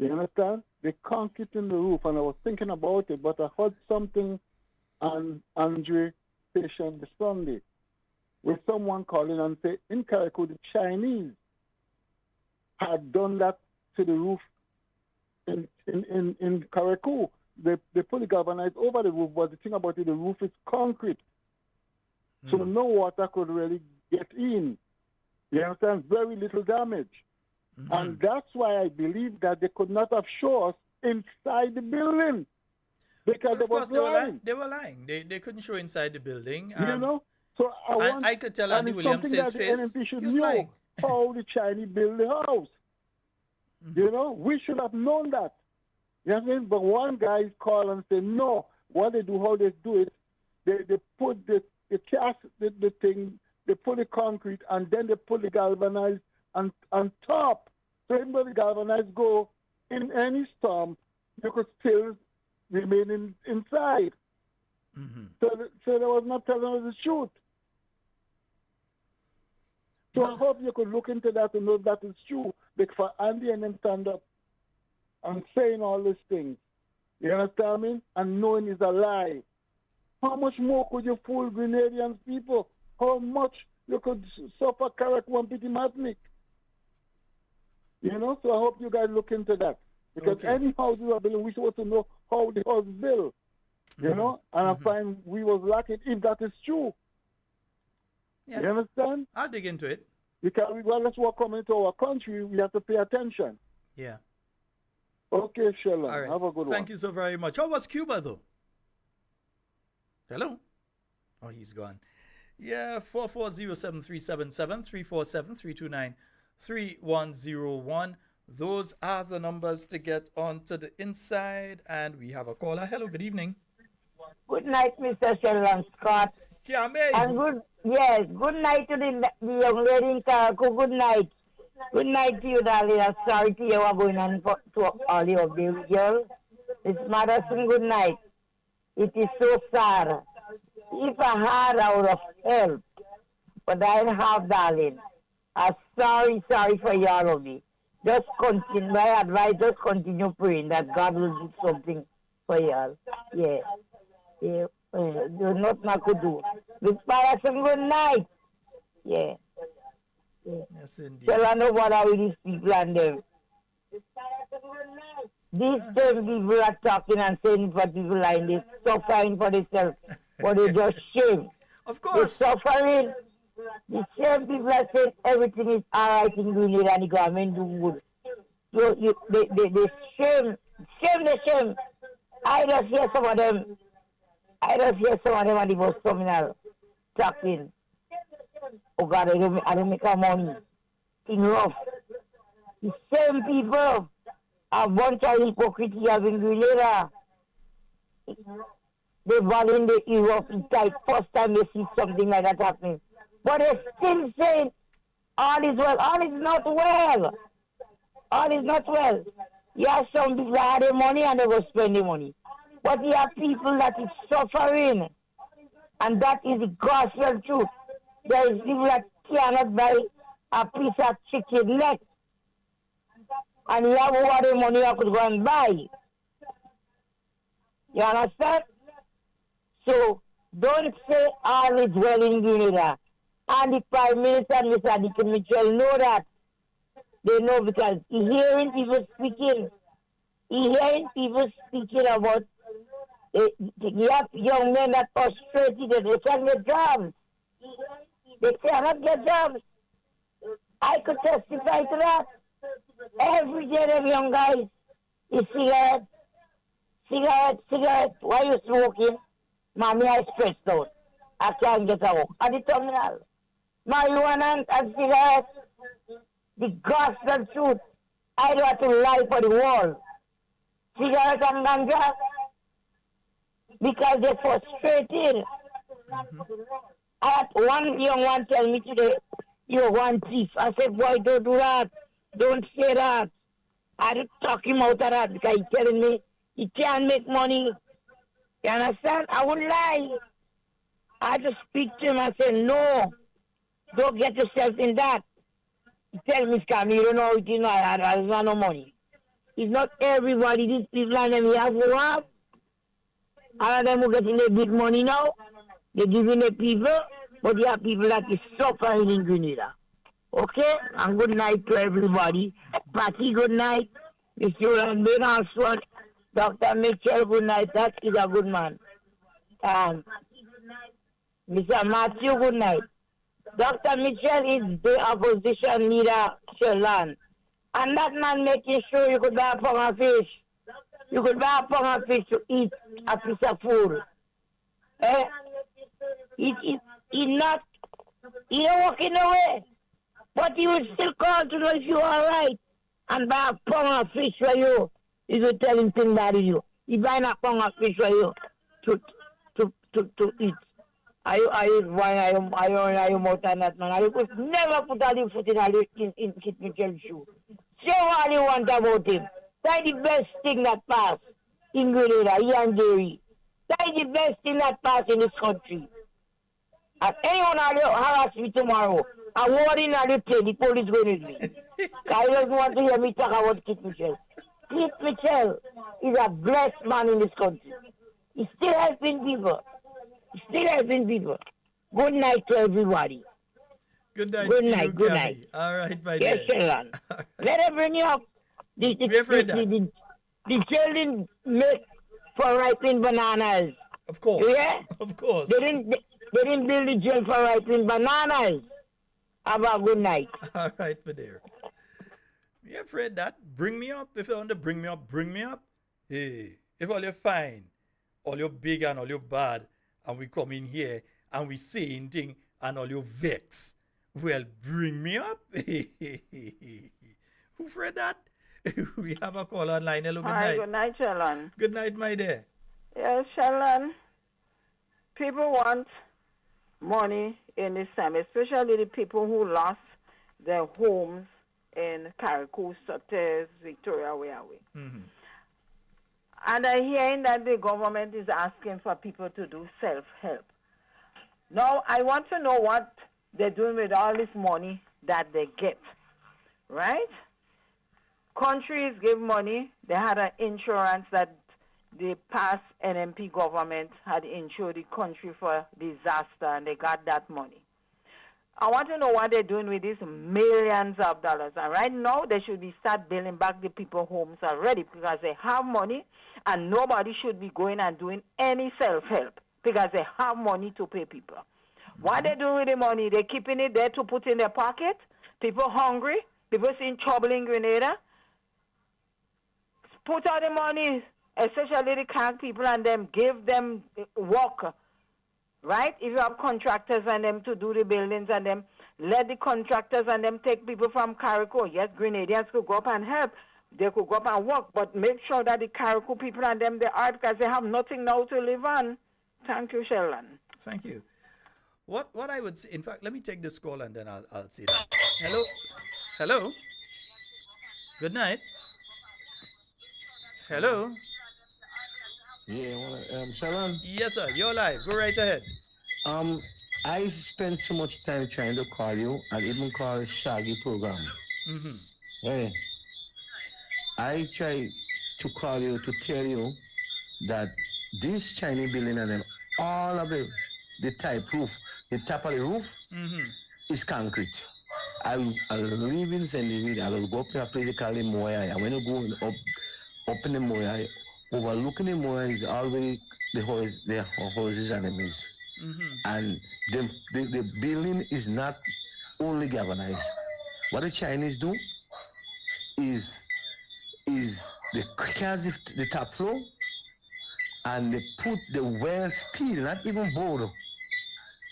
You understand? The concrete in the roof, and I was thinking about it, but I heard something on Andre station this Sunday, with someone calling and say in Carriacou the Chinese had done that to the roof in Carriacou. They put the galvanized over the roof, but the thing about it, the roof is concrete. So no water could really get in. You understand? Very little damage. And that's why I believe that they could not have shown us inside the building. Because of course, they were lying. They couldn't show inside the building. You know? So I could tell Andy Williams' face. The NMP should know how the Chinese build the house. You know? We should have known that. You know what I mean? But one guy call and say, no, what they do, how they do it, they put the cast, the thing, they put the concrete, and then they put the galvanized on top. So even though the galvanized go in any storm, you could still remain inside. Mm-hmm. So there was not telling us the truth. So I hope you could look into that and know that is true. Because for Andy and them stand up and saying all these things, you understand me? And knowing is a lie. How much more could you fool Grenadians people? How much you could suffer Carriacou and Petit Matnik? You know, so I hope you guys look into that. Because any houses are building, we supposed to know how the house is built. You know? And I find we was lacking if that is true. Yeah. You understand? I'll dig into it. Because regardless of what coming into our country, we have to pay attention. Yeah. Okay, Sheldon. All right. Have a good one. Thank you so very much. How was Cuba, though? Hello? Oh, he's gone. Yeah, 440-7377, 347-329-3101. Those are the numbers to get on to the inside. And we have a caller. Hello, good evening. Good night, Mr. Sheldon Scott. And good night to the young lady in Carriacou. Good night. Good night to you, darling. I'm sorry to hear what's going on to all your baby girls. It's Madison, good night. It is so sad. If I had, I would have helped. But I don't have, darling. I'm sorry for y'all of me. Just continue, my advice, just continue praying that God will do something for y'all. Yeah. There's nothing I could do. Miss Patterson, good night. Yeah. Yes, indeed. Tell her no bother with these people and them. These same people are talking and saying for people like this, suffering for themselves, but they just shame. Of course. They're suffering. The same people are saying everything is all right in Grenada and the government do good. So they shame. I just hear some of them and the most terminal talking. Oh God, I don't make our money. In rough. The same people, a bunch of hypocrites have in Grenada. They ball in the Europe inside first time they see something like that happening. But they're still saying all is well. All is not well. All is not well. You have some people that have the money and they will spend the money. But you have people that is suffering. And that is the gospel truth. There is people that cannot buy a piece of chicken leg. And you have all the money you could go and buy. You understand? So, don't say all is well in Grenada. And the Prime Minister and Mr. Dickon Mitchell know that. They know because he hearing people speaking. About you have young men that are frustrated, they can't get jobs. They cannot get jobs. I could testify to that. Every day, them young guys is cigarette. Why you smoking? Mommy, I stressed out. I can't get out. At the terminal. Marijuana and cigarettes. The gospel truth. I don't have to lie for the world. Cigarettes and ganja. Because they're frustrated. I had one young one tell me today, you're one thief. I said, boy, don't do that. Don't say that. I had to talk him out of that because he's telling me he can't make money. You understand? I wouldn't lie. I had to speak to him and say, no, don't get yourself in that. He tell me, Scam, you don't know it, you know, I have no money. It's not everybody, these people and them, you have to have. All of them who getting their big money now, they're giving the people, but you have people that is suffering in Grenada. Okay? And good night to everybody. Patty, good night. Mr. Randall also, Dr. Mitchell, good night. That is a good man. Mr. Matthew, good night. Dr. Mitchell is the opposition leader, Sheldon. And that man making sure you could buy a pound of fish. You could buy a pound of fish to eat a piece of food. He don't walk in the way. But he will still call to know if you are right and buy a pound of fish for you He's telling things that you. He buy a pound of fish for you to eat. Why are you more than that, man? You could never put all your foot in Kit Mitchell's shoe. Say all you want about him. That's the best thing that passed in Grenada, he and Jerry. That's the best thing that passed in this country. If anyone will harass me tomorrow, I'm warning on the plane, the police going with me. I don't want to hear me talk about Kit Mitchell. Kit Mitchell is a blessed man in this country. He's still helping people. Good night to everybody. Good night. Good to night. you, Good Gabby. night. All right, my Yes, dear. Sheldon. Let them bring you up. The children make for ripening bananas. Of course. Yeah? Of course. They didn't build the jail for ripening bananas. Have a good night. All right, my dear. You afraid that? Bring me up. If you want to bring me up, bring me up. Hey, if all you're fine, all you're big and all you're bad, and we come in here and we saying thing and all you vex, well, bring me up. Who afraid that? We have a call online. Hello, good Hi, night. good night, Sheldon. Good night, my dear. Yes, Sheldon. People want money in this time, especially the people who lost their homes in Carriacou, Sotes, Victoria, where are we? Mm-hmm. And I'm hearing that the government is asking for people to do self-help. Now, I want to know what they're doing with all this money that they get, right? Countries give money. They had an insurance that the past NMP government had insured the country for disaster, and they got that money. I want to know what they're doing with these millions of dollars. And right now, they should be start building back the people's homes already because they have money, and nobody should be going and doing any self-help because they have money to pay people. Mm-hmm. What they do with the money, they're keeping it there to put in their pocket. People hungry. People seeing trouble in Grenada. Put out the money, especially the camp people, and them give them work. Right? If you have contractors and them to do the buildings and them, let the contractors and them take people from Carriacou. Yes, Grenadians could go up and help. They could go up and work, but make sure that the Carriacou people and them, they are because they have nothing now to live on. Thank you, Sheldon. Thank you. What I would say, in fact, let me take this call and then I'll say that. Hello? Hello? Good night. Hello? Yeah, Sheldon? Yes, sir. You're live. Go right ahead. I spent so much time trying to call you and even call Shaggy program. Mm-hmm. Hey, I tried to call you to tell you that this Chinese building and then all of the type roof, the top of the roof is concrete. I live in St. David. I will go up to a place called the Moya. And when you go up in the Moya, overlooking the Moya is always the houses and the mills. Mm-hmm. And the building is not only galvanized. What the Chinese do is they cast the top floor and they put the well steel, not even board,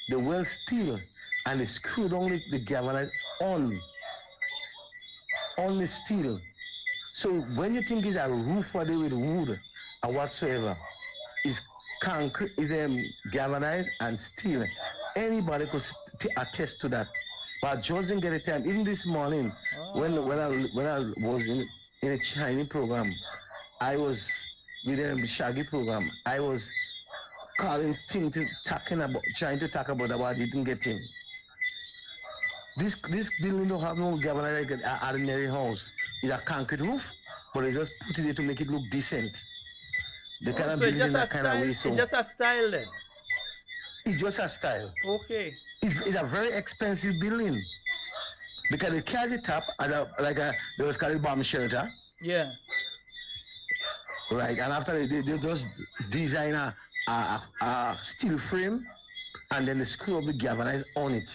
the well steel, and they screw down the galvanized on the steel. So when you think it's a roof or with wood or whatsoever, it's concrete, is galvanized and steel. Anybody could attest to that. But just didn't get a time. Even this morning, when I was in a Chinese program, I was with a Shaggy program. I was calling things, trying to talk about what didn't get him. This building don't have no galvanized like an ordinary house. It's a concrete roof, but they just put it there to make it look decent. The kind of building that kind of way. So it's just a style then? It's just a style. Okay. It's a very expensive building. Because they carry the top as they was called bomb shelter. Yeah. Right, and after they just design a steel frame and then they screw up the galvanized on it.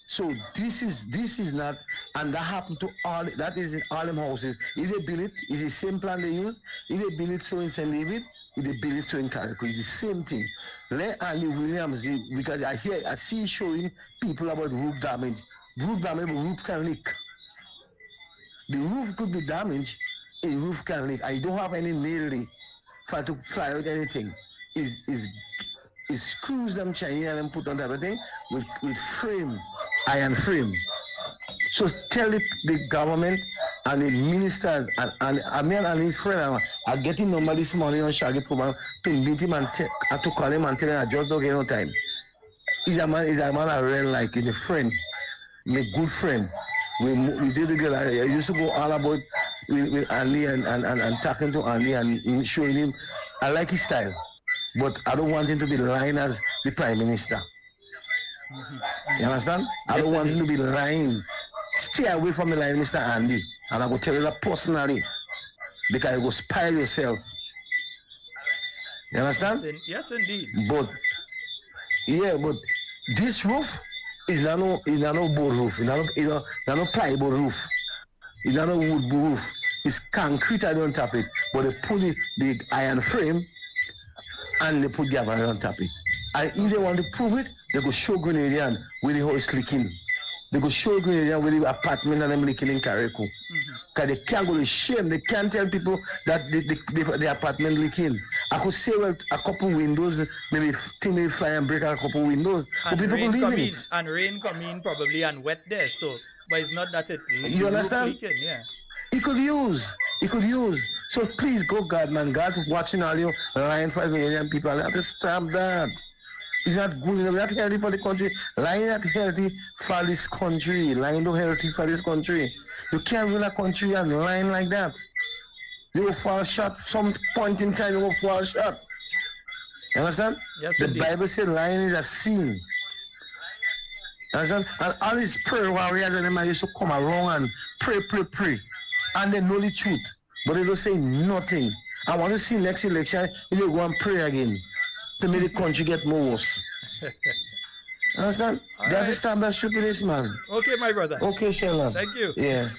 So this is not, and that happened to all, that is in all them houses. If they build it, it's the same plan they use. If they build it so in St. David, if they build it so in Carriacou, it's the same thing. Let Andy Williams, because I see showing people about roof damage. Roof damage, roof can leak. The roof could be damaged, a roof can leak. I don't have any nail for to fly out anything. Is screws them Chinese and then put on everything with frame, iron frame. So tell the government and the ministers and Amir and his friend are getting number this morning on Shaggy program to meet him and to call him and tell him I just don't get no time. He's a man I really like, he's a friend, my good friend. We did together. I used to go all about with Andy and talking to Andy and showing him I like his style. But I don't want him to be lying as the Prime Minister. You understand? I don't want him to be lying. Stay away from the line, Mr. Andy. And I will tell you that personally. Because you will spoil yourself. You understand? Yes, indeed. But this roof is not no board roof. It's not no plywood roof. It's not no wood roof. It's concrete on top of it. But they put the iron frame and they put the iron on top of it. And if they want to prove it, they go show Grenada where the house leaking. They go show Grenada where the apartment and them leaking in Carriacou. Because they can't go to shame. They can't tell people that the apartment leaking. I could say well, a couple windows, maybe thing may fly and break a couple windows. And but people believe in it. And rain come in probably and wet there. So, but it's not that it. You understand? Leaking, yeah. He could use. So please go, God, man. God's watching all you lying for million people. You have to stop that. It's not good enough. It's not healthy for the country. Lying not healthy for this country. Lying not healthy for this country. You can't run a country and lying like that. You will fall short. Some point in time you will fall short. You understand? Yes, the indeed. Bible says lying is a sin. Understand? And all these prayer warriors and them used to come around and pray. And they know the truth. But they don't say nothing. I want to see next election, if they go and pray again to make the country get more worse. Understand? They have to stop that stupidness, man. Okay, my brother. Okay, Sheldon. Thank you. Yeah.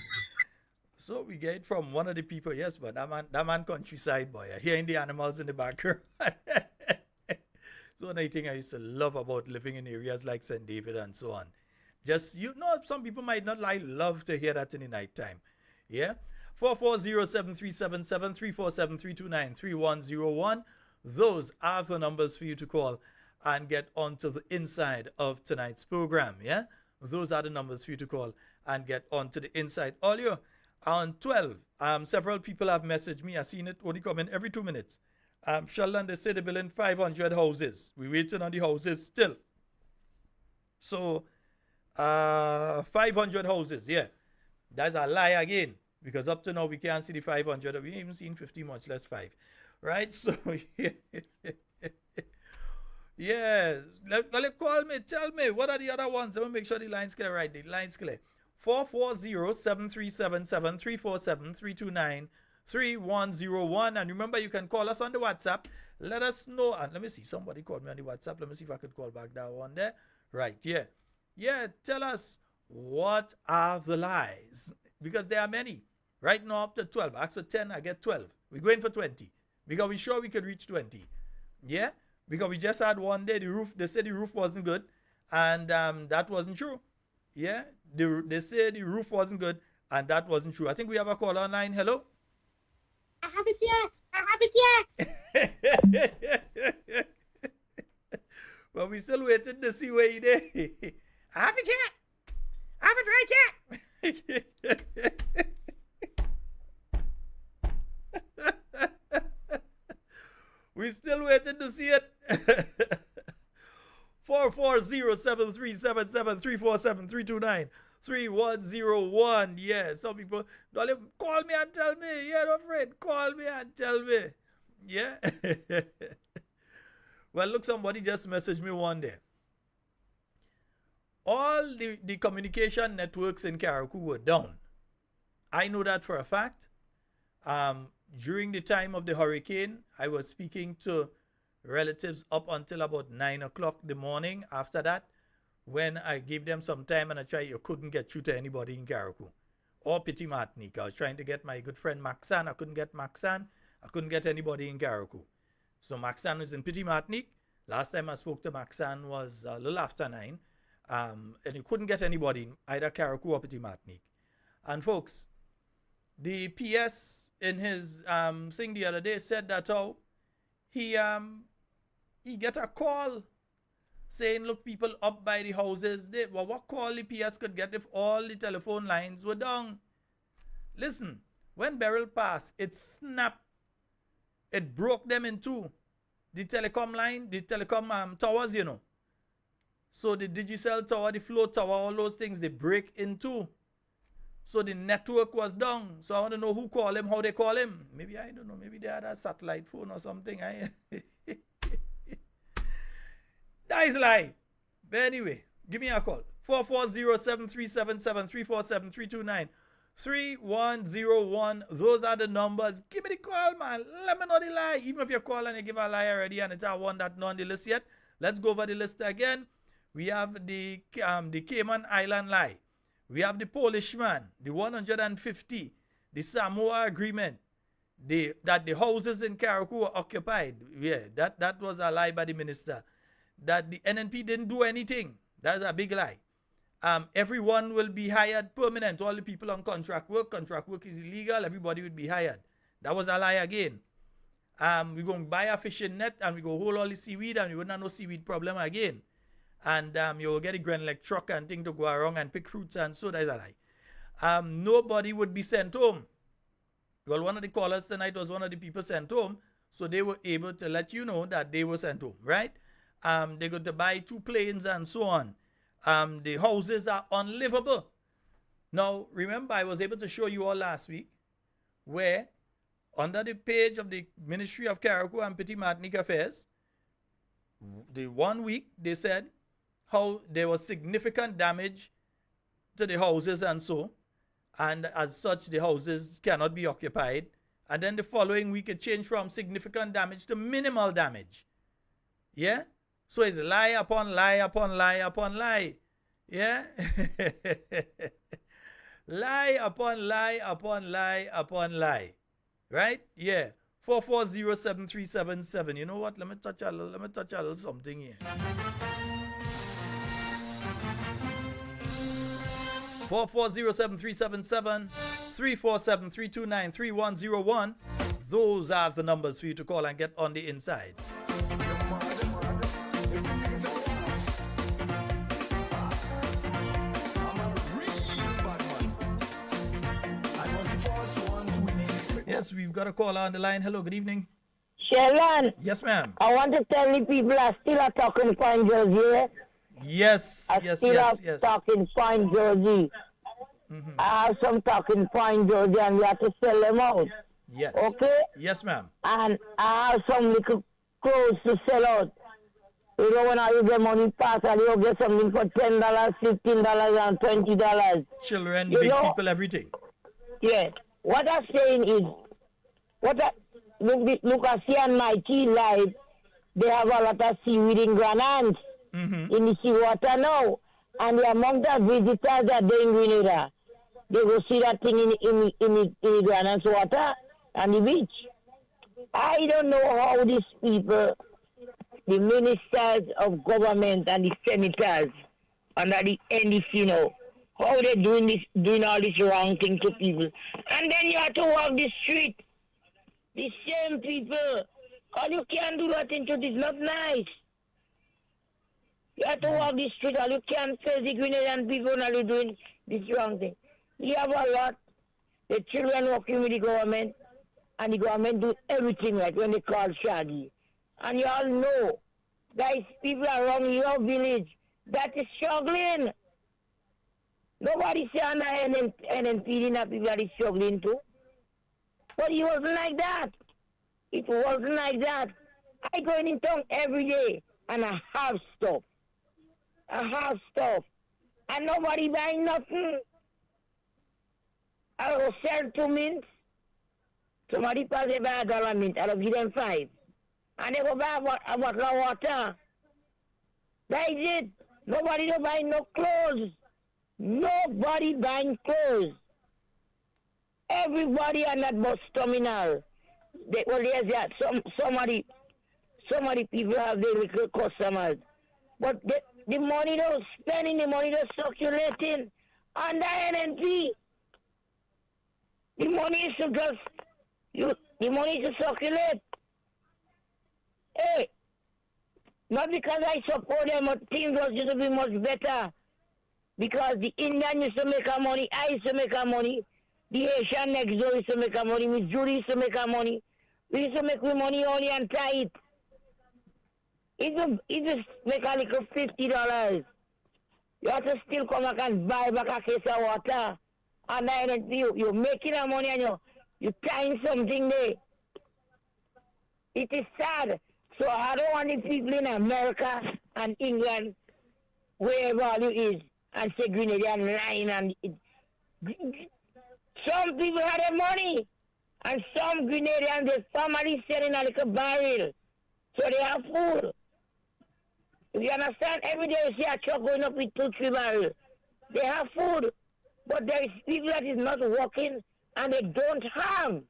So we get from one of the people, yes, but that man countryside boy, hearing the animals in the background. So one thing I used to love about living in areas like St. David and so on. Just, some people might not love to hear that in the night time. Yeah? 440-737-734-7329-3101. Those are the numbers for you to call and get onto the inside of tonight's program. Yeah? Those are the numbers for you to call and get onto the inside. Earlier on 12, several people have messaged me. I've seen it only come in every 2 minutes. Sheldon, they say they're building 500 houses. We're waiting on the houses still. So, 500 houses, yeah. That's a lie again. Because up to now, we can't see the 500. We haven't even seen 50, much less 5. Right? So, yeah. Call me. Tell me. What are the other ones? Let me make sure the line's clear. Right. The line's clear. 440-737-734-7329-3101. And remember, you can call us on the WhatsApp. Let us know. And let me see. Somebody called me on the WhatsApp. Let me see if I could call back that one there. Right. Yeah. Yeah. Tell us, what are the lies? Because there are many. Right now, up to 12. Ask for 10, I get 12. We're going for 20. Because we're sure we could reach 20. Yeah? Because we just had one day, they said the roof wasn't good. And that wasn't true. Yeah? They said the roof wasn't good. And that wasn't true. I think we have a call online. Hello? I have it here. But we're still waiting to see where he is. I have it here. I have it right here. We're still waiting to see it. 440-737-734-7329-3101. Yeah, some people, call me and tell me. Yeah, no afraid. Call me and tell me. Yeah. Well, look, somebody just messaged me one day. All the communication networks in Carriacou were down. I know that for a fact. During the time of the hurricane, I was speaking to relatives up until about 9 o'clock in the morning. After that, when I gave them some time and you couldn't get through to anybody in Carriacou or Petit Martinique. I was trying to get my good friend Maxan. I couldn't get Maxan. I couldn't get anybody in Carriacou. So Maxan was in Petit Martinique. Last time I spoke to Maxan was a little after 9. And you couldn't get anybody in either Carriacou or Petit Martinique. And folks, the PS in his thing the other day said that how he get a call saying, look, people up by the houses. Well, what call the PS could get if all the telephone lines were down? Listen, when Beryl passed, it snapped. It broke them in two. The telecom line, the telecom towers, you know. So the Digicel tower, the Flow tower, all those things, they break in two. So the network was down. So I want to know who called him, how they call him. Maybe, I don't know, maybe they had a satellite phone or something. That is a lie. But anyway, give me a call. 440-7377-347-329. 3101. Those are the numbers. Give me the call, man. Let me know the lie. Even if you call and you give a lie already and it's a one that not on the list yet. Let's go over the list again. We have the Cayman Island lie. We have the Polish man, the 150, the Samoa agreement, that the houses in Carriacou were occupied. Yeah, that was a lie by the minister. That the NNP didn't do anything. That's a big lie. Everyone will be hired permanent. All the people on contract work is illegal. Everybody would be hired. That was a lie again. We're going to buy a fishing net and we go hold all the seaweed and we wouldn't have no seaweed problem again. And you will get a Grenada truck and thing to go around and pick fruits and so that is a lie. Nobody would be sent home. Well, one of the callers tonight was one of the people sent home, so they were able to let you know that they were sent home, right? They got to buy 2 planes and so on. The houses are unlivable. Now, remember, I was able to show you all last week where under the page of the Ministry of Carriacou and Petit Martinique Affairs, the 1 week they said how there was significant damage to the houses and so, and as such the houses cannot be occupied. And then the following week it changed from significant damage to minimal damage. Yeah? So it's lie upon lie upon lie upon lie. Yeah? Lie upon lie upon lie upon lie. Right? Yeah. 440-7377. You know what? Let me touch a little something here. 440-7377, 347-329-3101. Those are the numbers for you to call and get on the inside. Yes, we've got a caller on the line. Hello, good evening. Sheldon. Yes, ma'am. I want to tell the people I still are talking fine Jersey. Yes, yes. Talking fine Jersey. Mm-hmm. I have some talking fine Jersey and we have to sell them out. Yes. Okay? Yes, ma'am. And I have some little clothes to sell out. You know, when you get money pass and you get something for $10, $15, and $20. Children, big people, everything. Yeah. What I'm saying is, look, I see on my tea live, they have a lot of seaweed in Grenada, in the seawater now. And the amount of visitors that they in Grenada, they go see that thing in the Grenada water and the beach. I don't know how these people, the ministers of government and the senators under the NDC now, how they doing all this wrong thing to people. And then you have to walk the street. The same people. All you can't do nothing to this, not nice. You have to walk the street, all you can't face the Grenadian people now you doing this wrong thing. You have a lot. The children working with the government, and the government do everything right when they call Shaggy. And you all know, guys, people around your village that is struggling. Nobody say on the NNP that people that is struggling too. But it wasn't like that. It wasn't like that. I go in town every day and I have stuff. And nobody buying nothing. I will sell 2 mints. Somebody pass they buy $1 mint. I'll give them 5. And they go buy a bottle of water. That is it. Nobody don't buy no clothes. Nobody buying clothes. Everybody on that bus terminal. There's that. Some of the people have their little customers. But the money they're spending, the money they're circulating on the NNP. The money is to just The money to circulate. Hey, not because I support them, but things was going to be much better. Because the Indian used to make our money, I used to make our money, the Asian next door used to make our money, Miss Judy used to make our money. We used to make our money only and tight. It just make a little $50. You have to still come back and buy back a case of water. And then you making a money and you tying something there. It is sad. So I don't want the people in America and England, wherever you is, and say Grenada and lying and some people have their money. And some Grenadians, their family selling a little barrel. So they have food. You understand? Every day you see a truck going up with 2-3 barrels. They have food. But there is people that is not working and they don't have.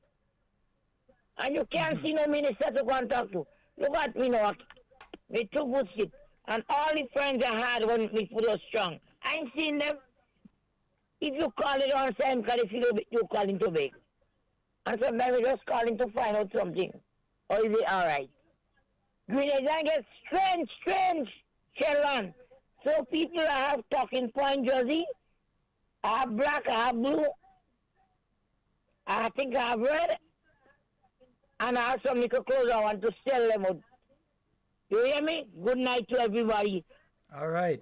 And you can't see no minister to contact to. Look at me now. Me too good shit. And all the friends I had when me food was strong. I ain't seen them. If you call it on time, because you calling to beg. And sometimes we just calling to find out something. Or is it alright? Grenada gets strange, sheldon. So people I have talking point, Josie. I have black, I have blue. I think I have red. And I have some little clothes I want to sell them out. You hear me? Good night to everybody. All right.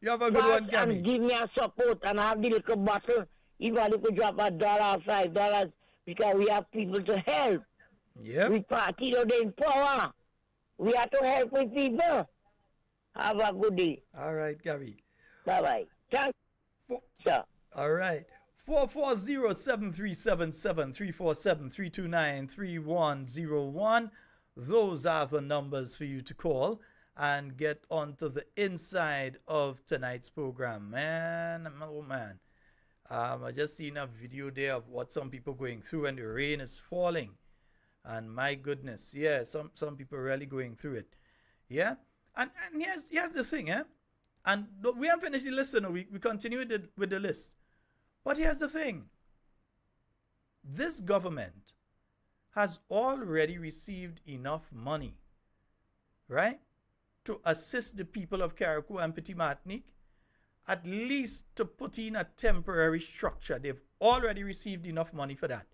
You have a good one, Gabby. And give me a support and have the little bottle. If I could drop $1 or $5 because we have people to help. Yep. We party today in power. We have to help with people. Have a good day. All right, Gabby. Bye-bye. Thanks, sir. All right. 440-737-734-7329-3101. Those are the numbers for you to call and get onto the inside of tonight's program. Man, oh man. I just seen a video there of what some people going through and the rain is falling. And my goodness, yeah, some people really going through it. Yeah? And here's the thing, eh? And we haven't finished the list, so we continue with the list. But here's the thing. This government has already received enough money, right, to assist the people of Carriacou and Petit Martinique, at least to put in a temporary structure. They've already received enough money for that.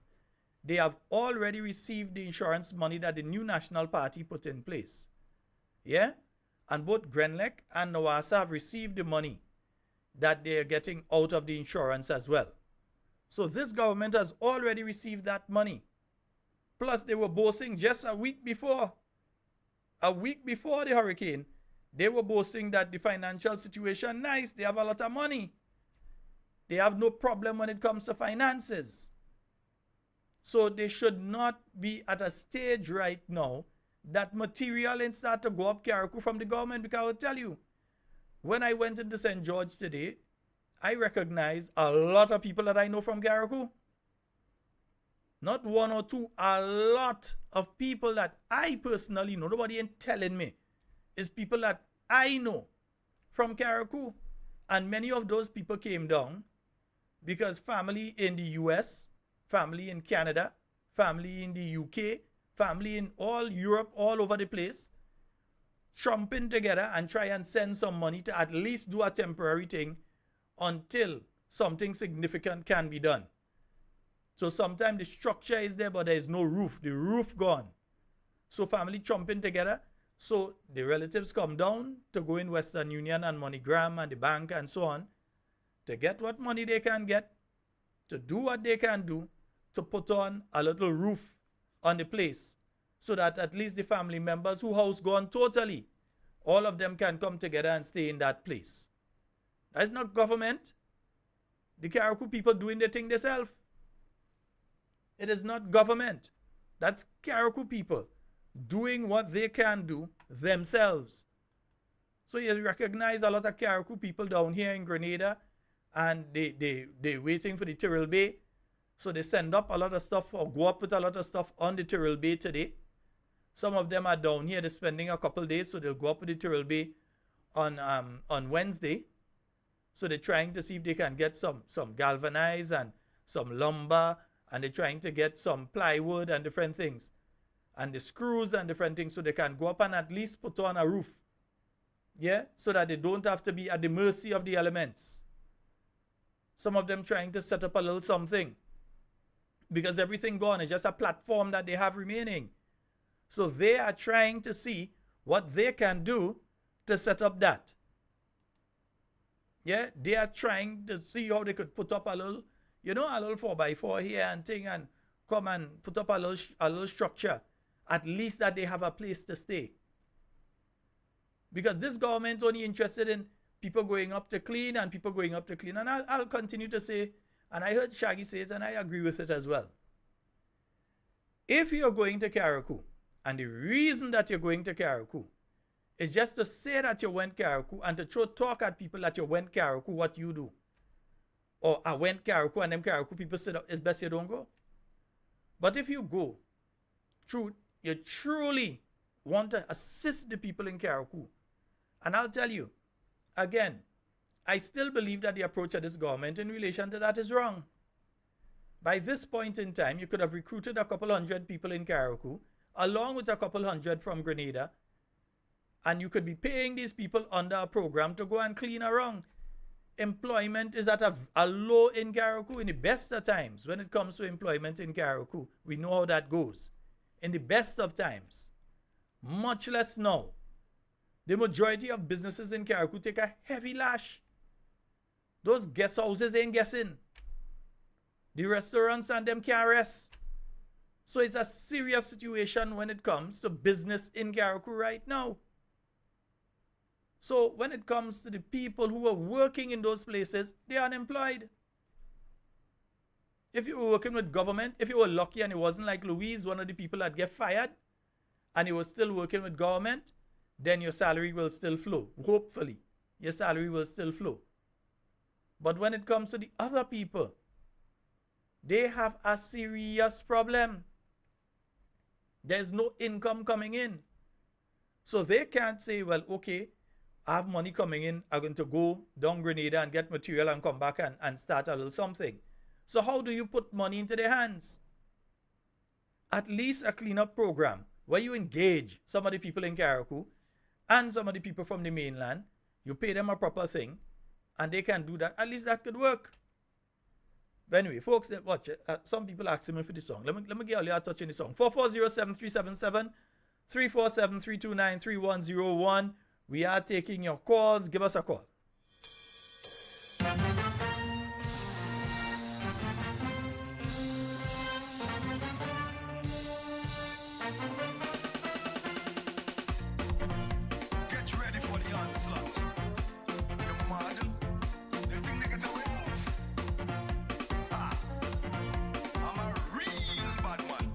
They have already received the insurance money that the new National Party put in place. Yeah? And both Grenlec and Nawasa have received the money that they are getting out of the insurance as well. So this government has already received that money. Plus they were boasting just a week before the hurricane, they were boasting that the financial situation nice. They have a lot of money. They have no problem when it comes to finances. So they should not be at a stage right now that material and start to go up Carriacou from the government, because I will tell you, when I went into St. George today, I recognized a lot of people that I know from Carriacou. Not one or two, a lot of people that I personally know. Nobody ain't telling me. It's people that I know from Carriacou. And many of those people came down because family in the US, family in Canada, family in the UK, family in all Europe, all over the place, trumping together and try and send some money to at least do a temporary thing until something significant can be done. So sometimes the structure is there, but there is no roof. The roof gone. So family trumping together. So the relatives come down to go in Western Union and MoneyGram and the bank and so on to get what money they can get, to do what they can do, to put on a little roof on the place so that at least the family members whose house gone totally, all of them can come together and stay in that place. That's not government. The Carriacou people doing their thing themselves. It is not government. That's Carriacou people doing what they can do themselves. So you recognize a lot of Carriacou people down here in Grenada, and they waiting for the Tyrrell Bay. So they send up a lot of stuff or go up with a lot of stuff on the Tyrrell Bay today. Some of them are down here. They're spending a couple days, so they'll go up with the Tyrrell Bay on Wednesday. So they're trying to see if they can get some galvanized and some lumber and they're trying to get some plywood and different things, and the screws and different things, so they can go up and at least put on a roof. Yeah, so that they don't have to be at the mercy of the elements. Some of them trying to set up a little something, because everything gone is just a platform that they have remaining. So they are trying to see what they can do to set up that. Yeah, they are trying to see how they could put up a little, a little 4x4 here and thing, and come and put up a little structure. At least that they have a place to stay. Because this government only interested in people going up to clean and people going up to clean. And I'll continue to say, and I heard Shaggy say it, and I agree with it as well. If you're going to Carriacou, and the reason that you're going to Carriacou is just to say that you went Carriacou and to throw talk at people that you went Carriacou, what you do. Or I went Carriacou and them Carriacou people said it's best you don't go. But if you go, you truly want to assist the people in Carriacou. And I'll tell you, again, I still believe that the approach of this government in relation to that is wrong. By this point in time, you could have recruited a couple hundred people in Carriacou, along with a couple hundred from Grenada, and you could be paying these people under a program to go and clean around. Employment is at a low in Carriacou in the best of times. When it comes to employment in Carriacou, we know how that goes. In the best of times, much less now. The majority of businesses in Carriacou take a heavy lash. Those guest houses ain't guessing. The restaurants and them can't rest. So it's a serious situation when it comes to business in Carriacou right now. So when it comes to the people who are working in those places, they are unemployed. If you were working with government, if you were lucky and it wasn't like Louise, one of the people that get fired, and you were still working with government, then your salary will still flow. Hopefully, your salary will still flow. But when it comes to the other people, they have a serious problem. There's no income coming in. So they can't say, well, okay, I have money coming in. I'm going to go down Grenada and get material and come back and start a little something. So how do you put money into their hands? At least a cleanup program where you engage some of the people in Carriacou and some of the people from the mainland. You pay them a proper thing and they can do that. At least that could work. But anyway, folks, watch it. Some people asking me for the song. Let me get a touch in the song. 440-7377 347-329-3101. We are taking your calls. Give us a call. Get ready for the onslaught. You're mad. They think they get away off. I'm a real bad man.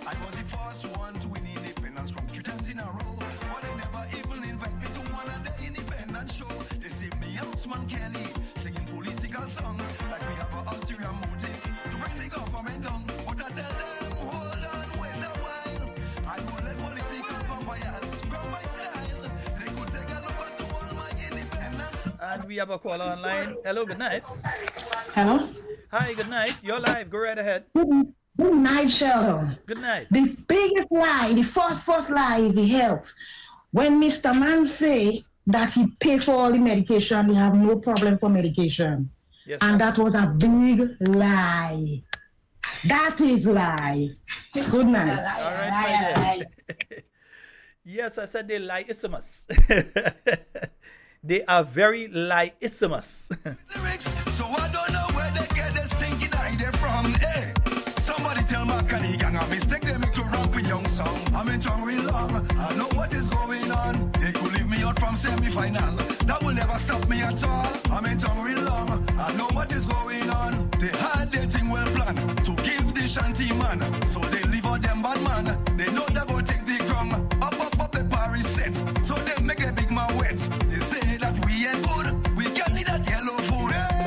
I was the first one to win independence from 3 times in a row. But they never even invite me to one of the independence show. They say me Outsman Kelly singing political songs like we have an ulterior motive to bring the government down. But I tell them, hold on, wait a while. I will let political vampires grow my style. They could take a look at all my independence. And we have a caller online. Hello, good night. Hello? Hi, good night. You're live. Go right ahead. Good night, Sheldon. Good night. The biggest lie, the first lie is the health. When Mr. Man say that he pay for all the medication, he have no problem for medication. Yes, and that was a big lie. That is lie. Good night. All right, my dear. Yes, I said they lie-ismus. They are very lie-ismus. Lyrics, so I don't know where they get this stinking idea from. Hey, somebody tell my Kenny gang a mistake they make to rock with young song. I'm in tongue real long. I know what is going on. They could leave me out from semi-final. That will never stop me at all. I'm in tongue real long. I know what is going on. They had their thing well planned to give the shanty man. So they leave out them bad man. They know they're gonna take the crown. Up the Paris set. So they make a big man wet. They say that we ain't good. We can need that yellow food. Hey!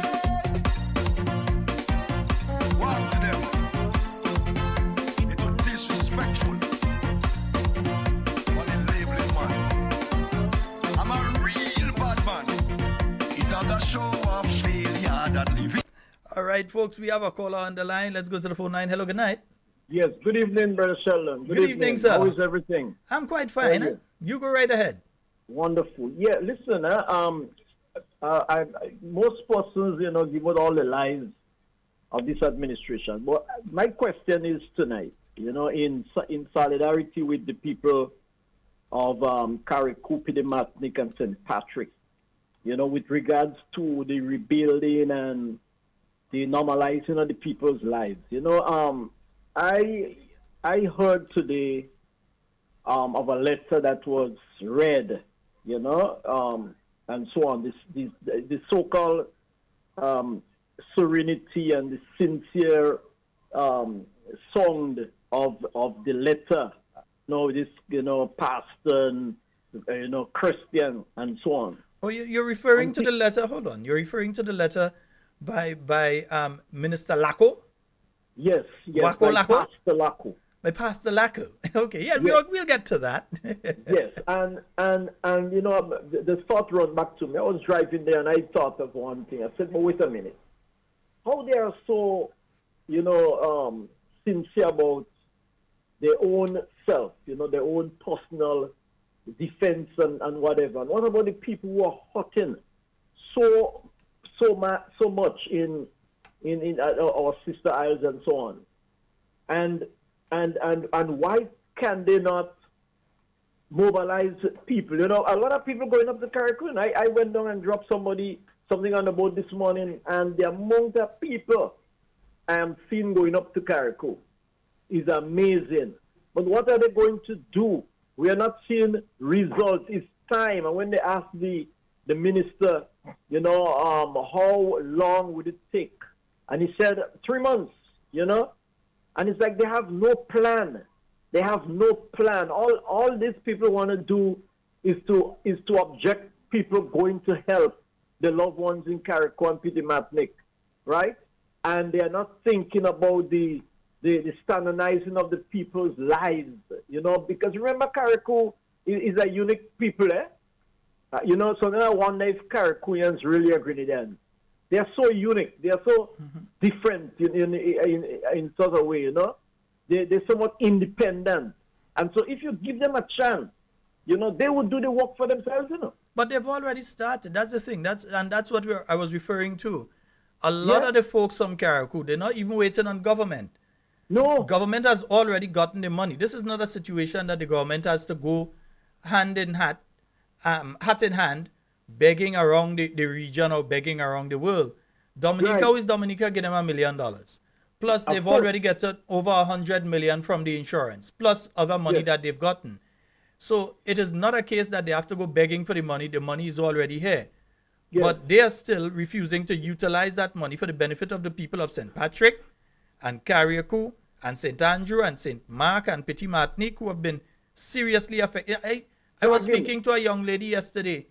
Walk to them. It was disrespectful. But they label it, man. I'm a real bad man. It's on the show off. right, folks, we have a caller on the line. Let's go to the phone line. Hello, good night. Yes, good evening, Brother Sheldon. Good evening, sir. How is everything? I'm quite fine. You go right ahead. Wonderful. Yeah, listen, most persons, give out all the lies of this administration. But my question is tonight, in solidarity with the people of Carriacou, Martinique, and St. Patrick, with regards to the rebuilding and the normalizing of the people's lives. I heard today of a letter that was read, and so on. The so-called serenity and the sincere sound of the letter. Pastor and Christian and so on. Oh, you're referring to the letter. Hold on. You're referring to the letter by Minister Lacko? Yes, Wako by Lacko? Pastor Lacko. By Pastor Lacko. Okay, yeah, we'll get to that. Yes, and the thought run back to me. I was driving there and I thought of one thing. I said, but wait a minute. How they are so, sincere about their own self, their own personal defense and whatever. And what about the people who are hurting so much in our sister isles and so on? And why can they not mobilize people? A lot of people going up to Carriacou. I went down and dropped something on the boat this morning, and the amount of people I am seeing going up to Carriacou is amazing. But what are they going to do? We are not seeing results. It's time. And when they ask the minister, how long would it take? And he said 3 months, And it's like they have no plan. They have no plan. All these people want to do is to object people going to help the loved ones in Carriacou and Petit Martinique, right? And they are not thinking about the standardizing of the people's lives, because remember Carriacou is a unique people, so now I wonder if Carriacouians really are Grenadans. They are so unique. They are so different in sort of way, They're somewhat independent. And so if you give them a chance, they will do the work for themselves, But they've already started. That's the thing. That's what I was referring to. A lot of the folks from Carriacou, they're not even waiting on government. No. Government has already gotten the money. This is not a situation that the government has to go hat in hand, begging around the region or begging around the world. Dominica is Dominica, give them $1 million. Plus, they've already gotten over 100 million from the insurance, plus other money that they've gotten. So it is not a case that they have to go begging for the money. The money is already here. But they are still refusing to utilize that money for the benefit of the people of St. Patrick and Carriacou and St. Andrew and St. Mark and Petit Martinique, who have been seriously affected. I was speaking to a young lady yesterday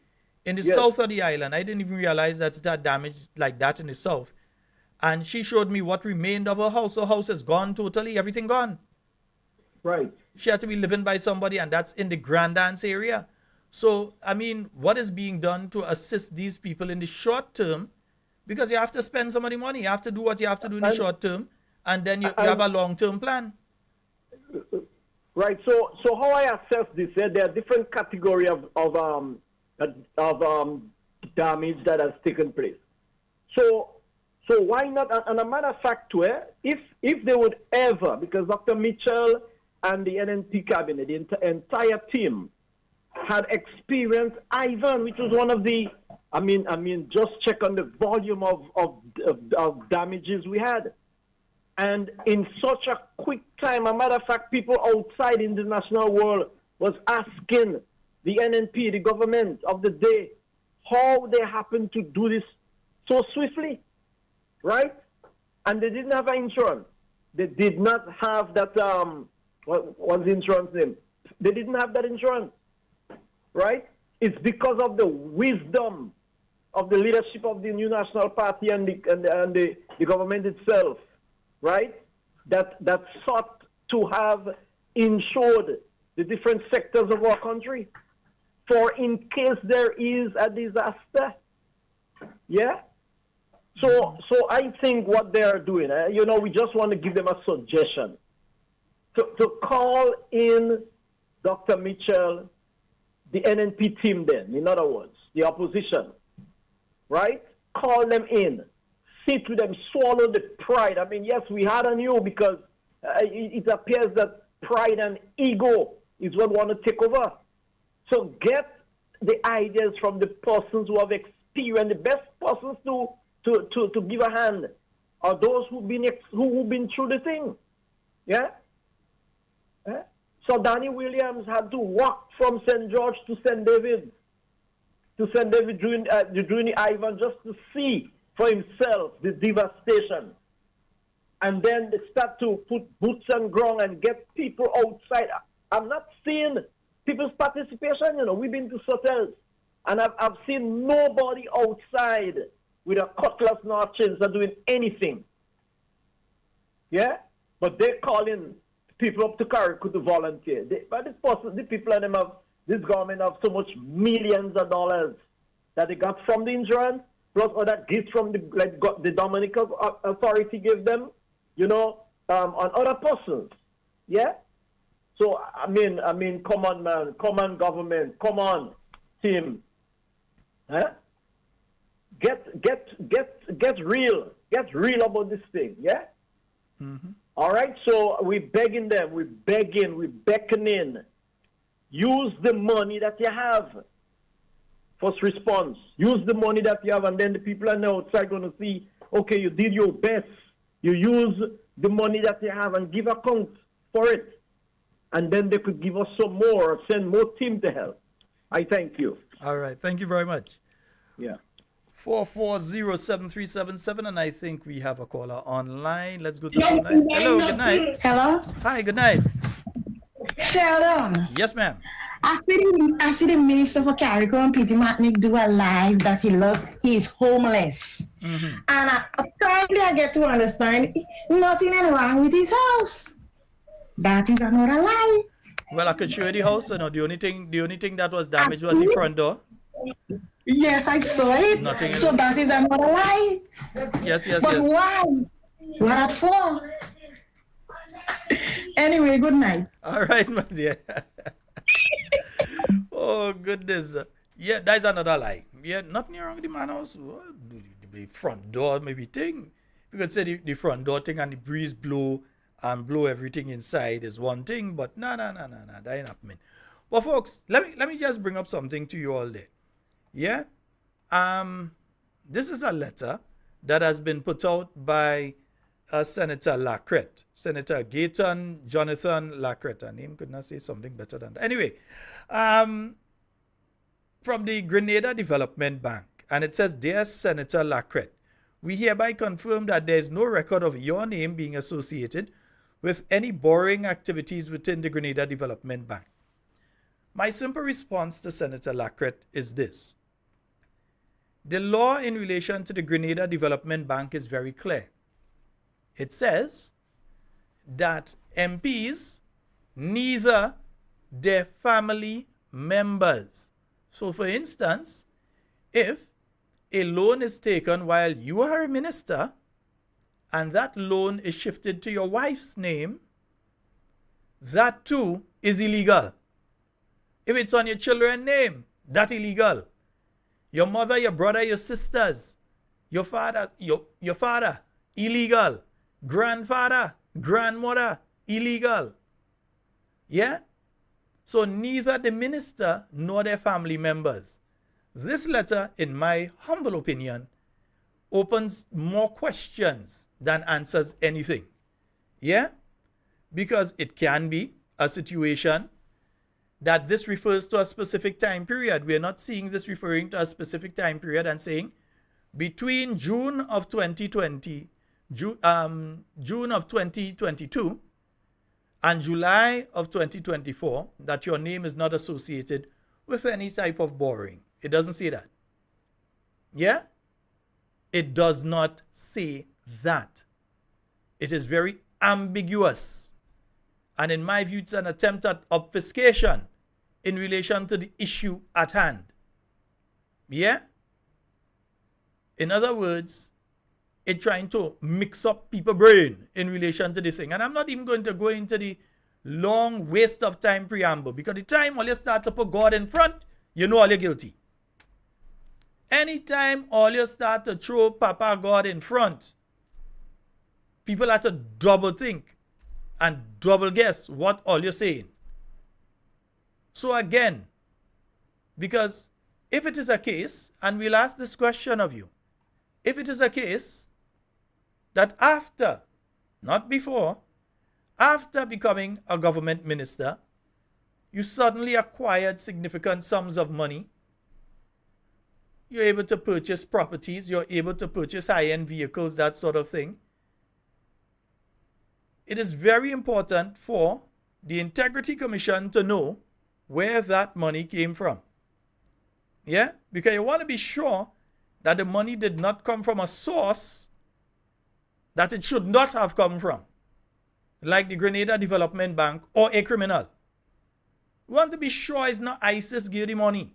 in the south of the island. I didn't even realize that it had damage like that in the south. And she showed me what remained of her house. Her house is gone totally, everything gone. Right. She had to be living by somebody, and that's in the Grenada area. So, what is being done to assist these people in the short term? Because you have to spend some of the money. You have to do what you have to do in the short term, and then you have a long-term plan. Right. So how I assess this? There are different categories of damage that has taken place. So why not? And a matter of fact, if they would ever, because Dr. Mitchell and the NNP cabinet, the entire team, had experienced Ivan, which was one of the, just check on the volume of damages we had. And in such a quick time, a matter of fact, people outside in the national world was asking the NNP, the government of the day, how they happened to do this so swiftly, right? And they didn't have insurance. They did not have that, what's the insurance name? They didn't have that insurance, right? It's because of the wisdom of the leadership of the New National Party and the government itself, right? That sought to have insured the different sectors of our country for in case there is a disaster. Yeah? So I think what they are doing, we just want to give them a suggestion to call in Dr. Mitchell, the NNP team then, in other words, the opposition, right? Call them in, sit with them, swallow the pride. I mean, yes, we had on you because it appears that pride and ego is what want to take over. So get the ideas from the persons who have experienced, the best persons to give a hand are those who've been through the thing. Yeah? So Danny Williams had to walk from St. George to St. David during the Ivan just to see for himself the devastation. And then they start to put boots on ground and get people outside. I'm not seeing people's participation, We've been to hotels and I've seen nobody outside with a cutlass nor chains are doing anything. Yeah? But they're calling people up to Carriacou to volunteer. This government have so much millions of dollars that they got from the insurance, plus other gifts from the Dominican authority gave them, on other persons. Yeah? So, I mean, come on, man. Come on, government. Come on, team. Huh? Get real. Get real about this thing, yeah? Mm-hmm. All right, so we're begging them. We're beckoning. Use the money that you have. First response. Use the money that you have, and then the people on the outside going to see, okay, you did your best. You use the money that you have and give account for it. And then they could give us some more, send more team to help. I thank you. All right, thank you very much. Yeah. 4407377, and I think we have a caller online. Let's go to the line. Hello, good night. Hello. Hi, good night. Sheldon. Yes, ma'am. I see the minister for Carriacou and Peter Matnick do a live that he is homeless. Mm-hmm. And apparently I get to understand nothing is wrong with his house. That is another lie. Well, I could show you the house. The only thing that was damaged was the front door. Yes, I saw it. Nothing so that is another lie. Yes. But why? What for? Anyway, good night. All right, my dear. Oh, goodness. Yeah, that's another lie. Yeah, nothing wrong with the man house. The front door, maybe thing. You could say the front door thing and the breeze blow everything inside is one thing, but no, that ain't happening. But folks, let me just bring up something to you all there. Yeah? This is a letter that has been put out by Senator Lacrette. Senator Gayton Jonathan Lacrette. Her name could not say something better than that. Anyway, from the Grenada Development Bank. And it says, Dear Senator Lacrette, we hereby confirm that there is no record of your name being associated with any borrowing activities within the Grenada Development Bank. My simple response to Senator Lacrette is this. The law in relation to the Grenada Development Bank is very clear. It says that MPs, neither their family members. So for instance, if a loan is taken while you are a minister and that loan is shifted to your wife's name, that too is illegal. If it's on your children's name, that's illegal. Your mother, your brother, your sisters, your father, illegal. Grandfather, grandmother, illegal. Yeah? So neither the minister nor their family members. This letter, in my humble opinion, opens more questions than answers anything. Yeah? Because it can be a situation that this refers to a specific time period. We are not seeing this referring to a specific time period and saying between June of 2022 and July of 2024 that your name is not associated with any type of borrowing. It doesn't say that. Yeah? It does not say that. It is very ambiguous. And in my view, it's an attempt at obfuscation in relation to the issue at hand. Yeah? In other words, it's trying to mix up people's brain in relation to this thing. And I'm not even going to go into the long waste of time preamble, because the time all you start to put God in front, you know all you're guilty. Anytime all you start to throw Papa God in front, people have to double think and double guess what all you're saying. So again, because if it is a case, and we'll ask this question of you, if it is a case that after, not before, after becoming a government minister, you suddenly acquired significant sums of money, you're able to purchase properties, you're able to purchase high-end vehicles, that sort of thing, it is very important for the Integrity Commission to know where that money came from. Yeah? Because you want to be sure that the money did not come from a source that it should not have come from, like the Grenada Development Bank or a criminal. We want to be sure it's not ISIS gave the money.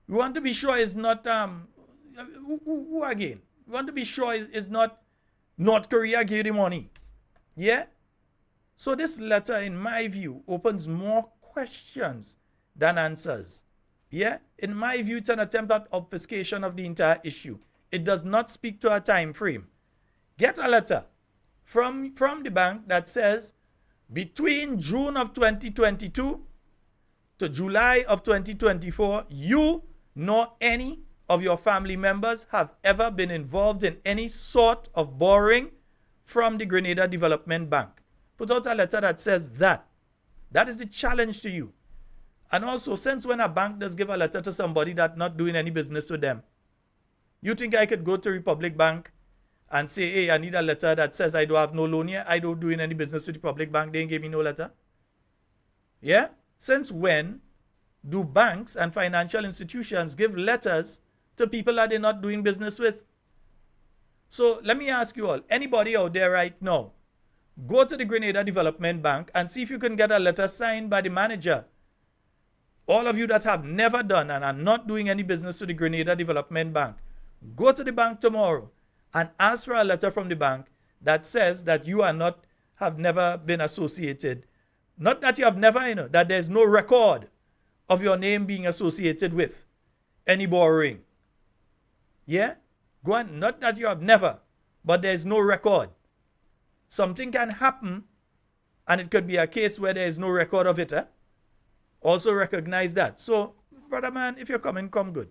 We want to be sure it's not, who again? We want to be sure it's not North Korea gave the money. Yeah? So this letter, in my view, opens more questions than answers. Yeah? In my view, it's an attempt at obfuscation of the entire issue. It does not speak to a time frame. Get a letter from the bank that says between June of 2022 to July of 2024, you nor any of your family members have ever been involved in any sort of borrowing from the Grenada Development Bank. Put out a letter that says that. That is the challenge to you. And also, since when a bank does give a letter to somebody that's not doing any business with them, you think I could go to Republic Bank and say, hey, I need a letter that says I don't have no loan here, I don't doing any business with the Republic Bank, they ain't give me no letter? Yeah? Since when do banks and financial institutions give letters to people that they're not doing business with? So let me ask you all, anybody out there right now, go to the Grenada Development Bank and see if you can get a letter signed by the manager. All of you that have never done and are not doing any business with the Grenada Development Bank, go to the bank tomorrow and ask for a letter from the bank that says that you are not, have never been associated. Not that you have never, that there's no record of your name being associated with any borrowing. Yeah? Go on, not that you have never, but there's no record. Something can happen, and it could be a case where there is no record of it. Also recognize that. So, brother man, if you're coming, come good.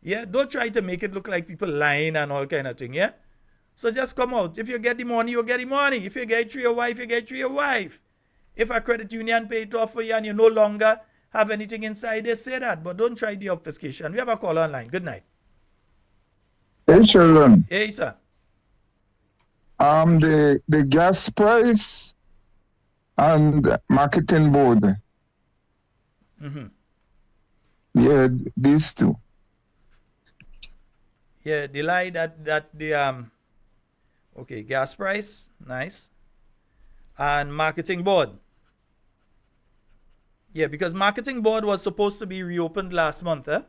Yeah, don't try to make it look like people lying and all kind of thing, yeah? So just come out. If you get the money, you get the money. If you get it through your wife, you get it through your wife. If a credit union pay it off for you and you no longer have anything inside, they say that. But don't try the obfuscation. We have a call online. Good night. Hey, Sheldon. Hey, sir. The gas price and marketing board. Mm-hmm. Yeah, these two. Yeah, the lie that the okay, gas price, nice, and marketing board. Yeah, because marketing board was supposed to be reopened last month, eh?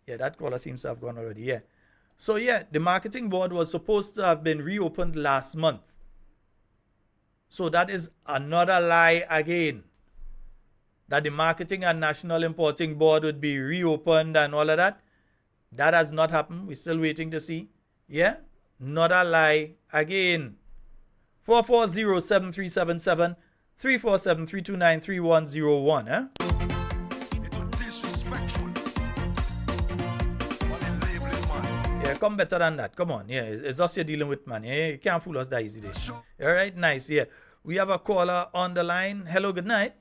Yeah, that caller seems to have gone already. Yeah, so yeah, the marketing board was supposed to have been reopened last month. So that is another lie again. That the Marketing and National Importing Board would be reopened and all of that. That has not happened. We're still waiting to see. Yeah? Not a lie again. 440-7377 347-329-3101. Eh? Yeah, come better than that. Come on. Yeah, it's us you're dealing with, man. Yeah, you can't fool us that easy. All right, nice. Yeah. We have a caller on the line. Hello, good night.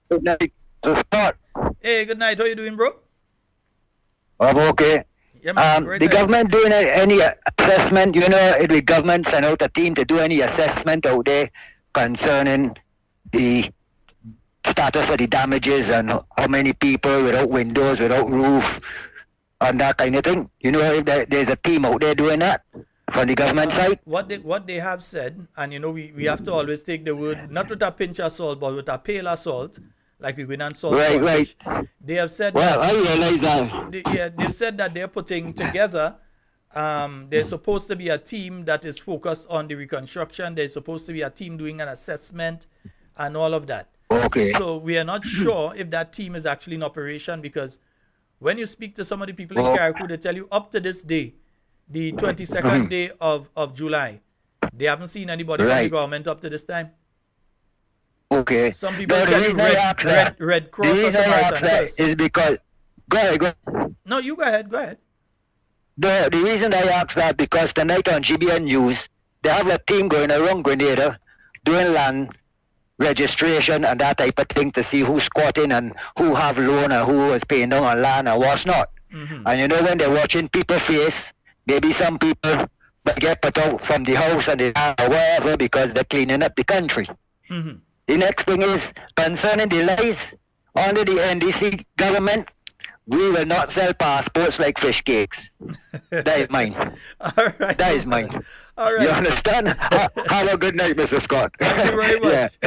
Good night. To start. Hey, good night. How you doing, bro? I'm okay. Yeah, man, the government doing any assessment, the government sent out a team to do any assessment out there concerning the status of the damages and how many people without windows, without roof, and that kind of thing. If there's a team out there doing that from the government side? What they have said, and we have to always take the word, not with a pinch of salt, but with a pail of salt, like we went and saw. Right. They have said well, that. I realize that. They've said that they're putting together. There's supposed to be a team that is focused on the reconstruction. There's supposed to be a team doing an assessment and all of that. Okay. So we are not sure if that team is actually in operation, because when you speak to some of the people in Carriacou, they tell you up to this day, the 22nd day of July, they haven't seen anybody from the government up to this time. Okay. Some people tell you Red Cross or Samaritan Purse. Is because go ahead. No, you go ahead. The reason I ask that because tonight on GBN News they have a team going around Grenada doing land registration and that type of thing to see who's squatting and who have loan and who is paying down on land and what's not. And you know when they're watching people face, maybe some people get put out from the house and the land or wherever because they're cleaning up the country. The next thing is concerning the lies under the NDC government. We will not sell passports like fish cakes. That is mine. All right. That is mine. All right. You understand? Have a good night, Mr. Scott. Thank you very much.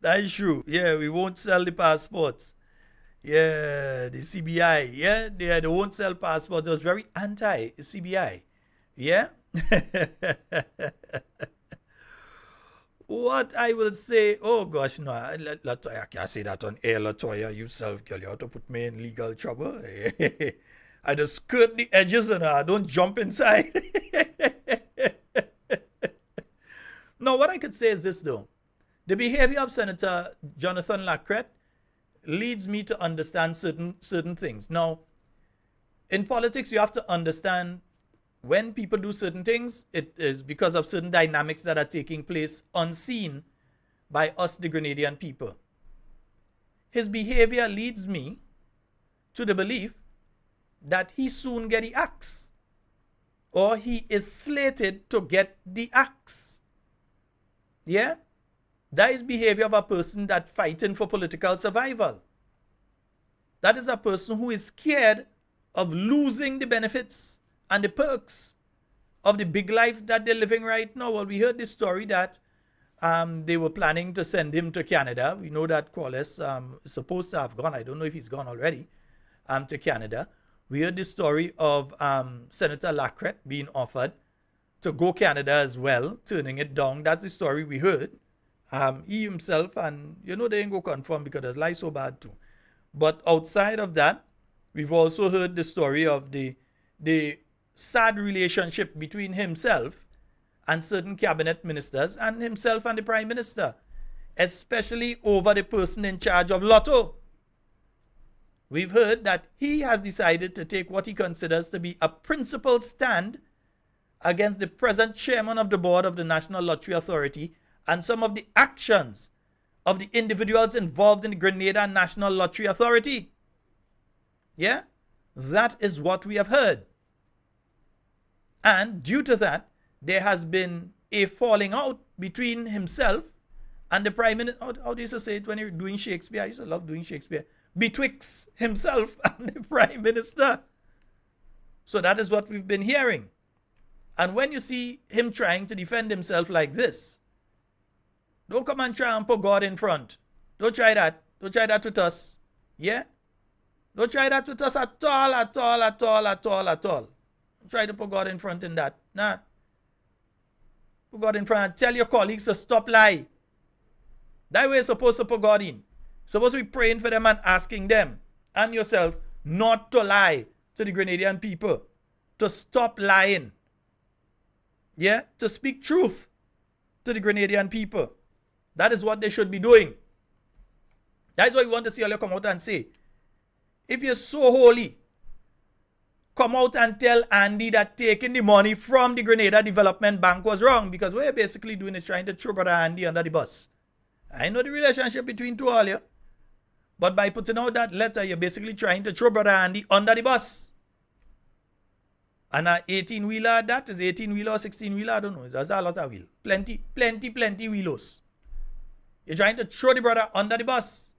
That is true. Yeah, we won't sell the passports. Yeah, the CBI. Yeah, they won't sell passports. It was very anti-CBI. Yeah? What I will say, oh gosh, no, I can't say that on air, Latoya, yourself, girl, you have to put me in legal trouble. I just skirt the edges and I don't jump inside. No, what I could say is this though. The behavior of Senator Jonathan Lacrette leads me to understand certain things. Now, in politics, you have to understand when people do certain things, it is because of certain dynamics that are taking place unseen by us, the Grenadian people. His behavior leads me to the belief that he soon get the axe, or he is slated to get the axe. Yeah? That is behavior of a person that fighting for political survival. That is a person who is scared of losing the benefits and the perks of the big life that they're living right now. Well, we heard this story that they were planning to send him to Canada. We know that Qualis is supposed to have gone. I don't know if he's gone already to Canada. We heard this story of Senator Lacrette being offered to go Canada as well, turning it down. That's the story we heard. He himself, and you know they ain't go confirm because there's lies so bad too. But outside of that, we've also heard the story of the sad relationship between himself and certain cabinet ministers and himself and the Prime Minister, especially over the person in charge of Lotto. We've heard that he has decided to take what he considers to be a principled stand against the present chairman of the board of the National Lottery Authority and some of the actions of the individuals involved in the Grenada National Lottery Authority. Yeah? That is what we have heard. And due to that, there has been a falling out between himself and the Prime Minister. How do you say it when you're doing Shakespeare? I used to love doing Shakespeare. Betwixt himself and the Prime Minister. So that is what we've been hearing. And when you see him trying to defend himself like this, don't come and try and put God in front. Don't try that. Don't try that with us. Yeah? Don't try that with us at all. Try to put God in front in that. Nah. Put God in front. Tell your colleagues to stop lying. That way you're supposed to put God in. Supposed to be praying for them and asking them and yourself not to lie to the Grenadian people. To stop lying. Yeah? To speak truth to the Grenadian people. That is what they should be doing. That is what we want to see all you come out and say. If you're so holy, come out and tell Andy that taking the money from the Grenada Development Bank was wrong, because what you're basically doing is trying to throw brother Andy under the bus. I know the relationship between two of you, but by putting out that letter, you're basically trying to throw brother Andy under the bus. And an 18-wheeler, that is 18-wheeler or 16-wheeler, I don't know. There's a lot of wheel. Plenty wheelos. You're trying to throw the brother under the bus.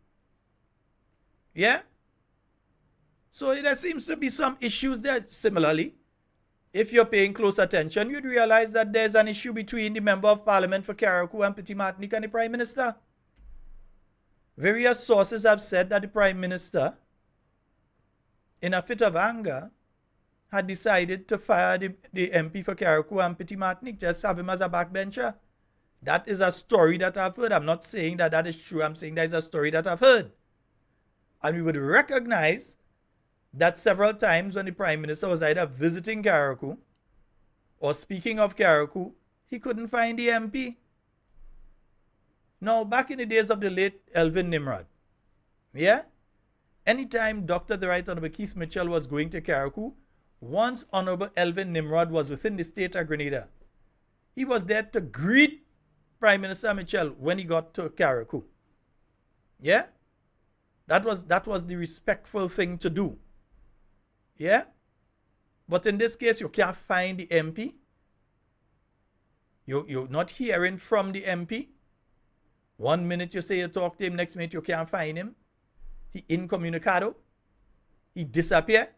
Yeah? So there seems to be some issues there. Similarly, if you're paying close attention, you'd realize that there's an issue between the Member of Parliament for Carriacou and Petit Martinique and the Prime Minister. various sources have said that the Prime Minister, in a fit of anger, had decided to fire the MP for Carriacou and Petit Martinique, just have him as a backbencher. That is a story that I've heard. I'm not saying that that is true. I'm saying that is a story that I've heard. And we would recognize that several times when the Prime Minister was either visiting Carriacou or speaking of Carriacou, he couldn't find the MP. Now, back in the days of the late Elvin Nimrod, yeah, anytime Dr. the Right Honorable Keith Mitchell was going to Carriacou, once Honorable Elvin Nimrod was within the state of Grenada, he was there to greet Prime Minister Mitchell when he got to Carriacou. Yeah? That was the respectful thing to do. Yeah? But in this case, you can't find the MP. You're not hearing from the MP. 1 minute you say you talk to him, next minute you can't find him. He incommunicado. He disappeared.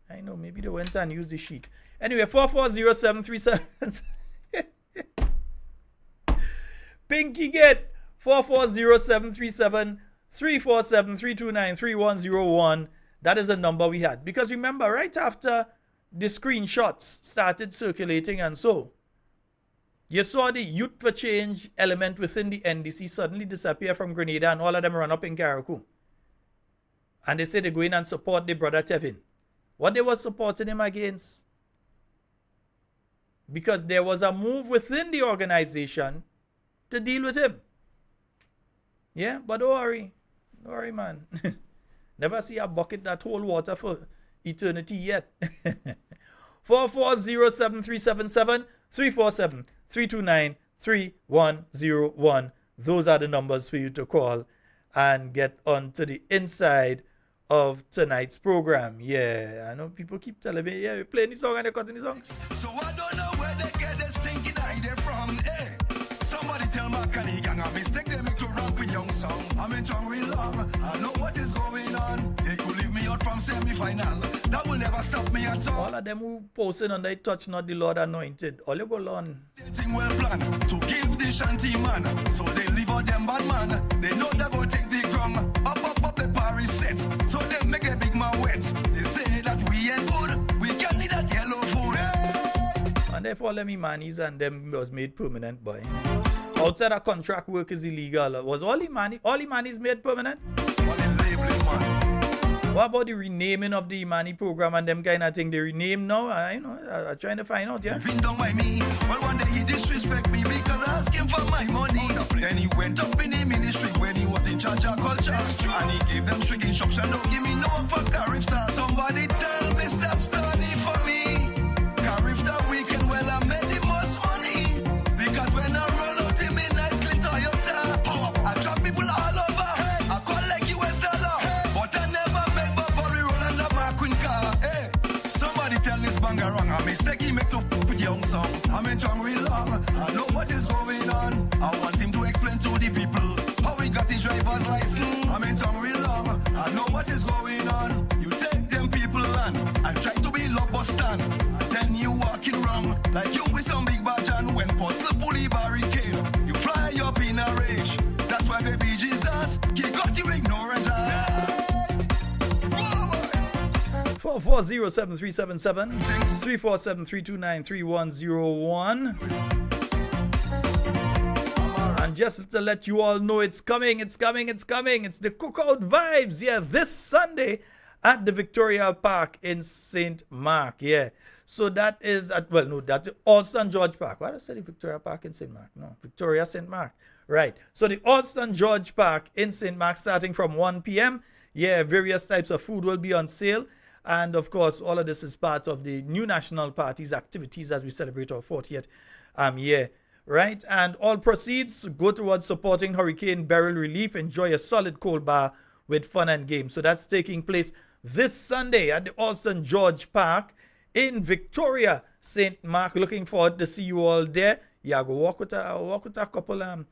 I know, maybe they went and used the sheet. Anyway, 440-737. Pinky get 440-737-347-329-3101. That is the number we had. Because remember, right after the screenshots started circulating and so, you saw the Youth for Change element within the NDC suddenly disappear from Grenada and all of them run up in Carriacou. And they say they go in and support the brother Tevin. What they were supporting him against? Because there was a move within the organization to deal with him. Yeah, but don't worry. Don't worry, man. Never see a bucket that hold water for eternity yet. 440-737-347-329-3101. Those are the numbers for you to call and get onto the inside of tonight's program. Yeah, I know people keep telling me, yeah, we're playing this song and they're cutting the songs. So I don't know where they get this stinking idea from. Hey, somebody tell my Kenny gang a mistake they make to rock with young song. I'm in tongue real long. I know what is going on. They could leave me out from semi-final. That will never stop me at all. All of them who posting on they touch not the Lord anointed. All you go on. They think well planned to give the shanty man. So they leave out them bad man. They know they go take the ground. Up the Paris sets. So they make a big man wet. They say that we ain't good. We can need that yellow food. And therefore let me manis and them was made permanent boy. Outside of contract work is illegal. Was all the manis made permanent? What about the renaming of the Imani program and them kind of thing? They rename now? I'm trying to find out, yeah? Been done by me. Well, one day he disrespect me because I asked him for my money. Then he went up in the ministry when he was in charge of culture. And he gave them strict instruction, don't give me no work for Carifta. Somebody tell me that study for me. Carifta weekend, well, I made the most money. Because when I roll out in me nice clean Toyota, I drop people all over. I collect US dollar. But I never make Bobby roll under my queen car. Hey, somebody tell this banger wrong. A mistake he make to with young song. I'm in tongue real long. I know what is going on. I want him to explain to the people how he got his driver's license. I'm in tongue real long. I know what is going on. You take them people land and try to be love stand. And then you walking wrong like you with some big badge and when puzzle pulley barricade. You fly up in a rage. That's why baby Jesus, he got you ignorant. 440-737-347-329-3101. And just to let you all know it's coming. It's the cookout vibes. Yeah, this Sunday at the Victoria Park in St. Mark. Yeah. So that is that's the Alston George Park. Why did I say the Victoria Park in St. Mark? No, Victoria St. Mark. Right. So the Alston George Park in St. Mark starting from 1 p.m. Yeah, various types of food will be on sale. And of course, all of this is part of the New National Party's activities as we celebrate our 40th year. Right? And all proceeds go towards supporting Hurricane Beryl relief. Enjoy a solid cold bar with fun and games. So that's taking place this Sunday at the Alston George Park in Victoria, St. Mark. Looking forward to see you all there. Yeah, go walk with a couple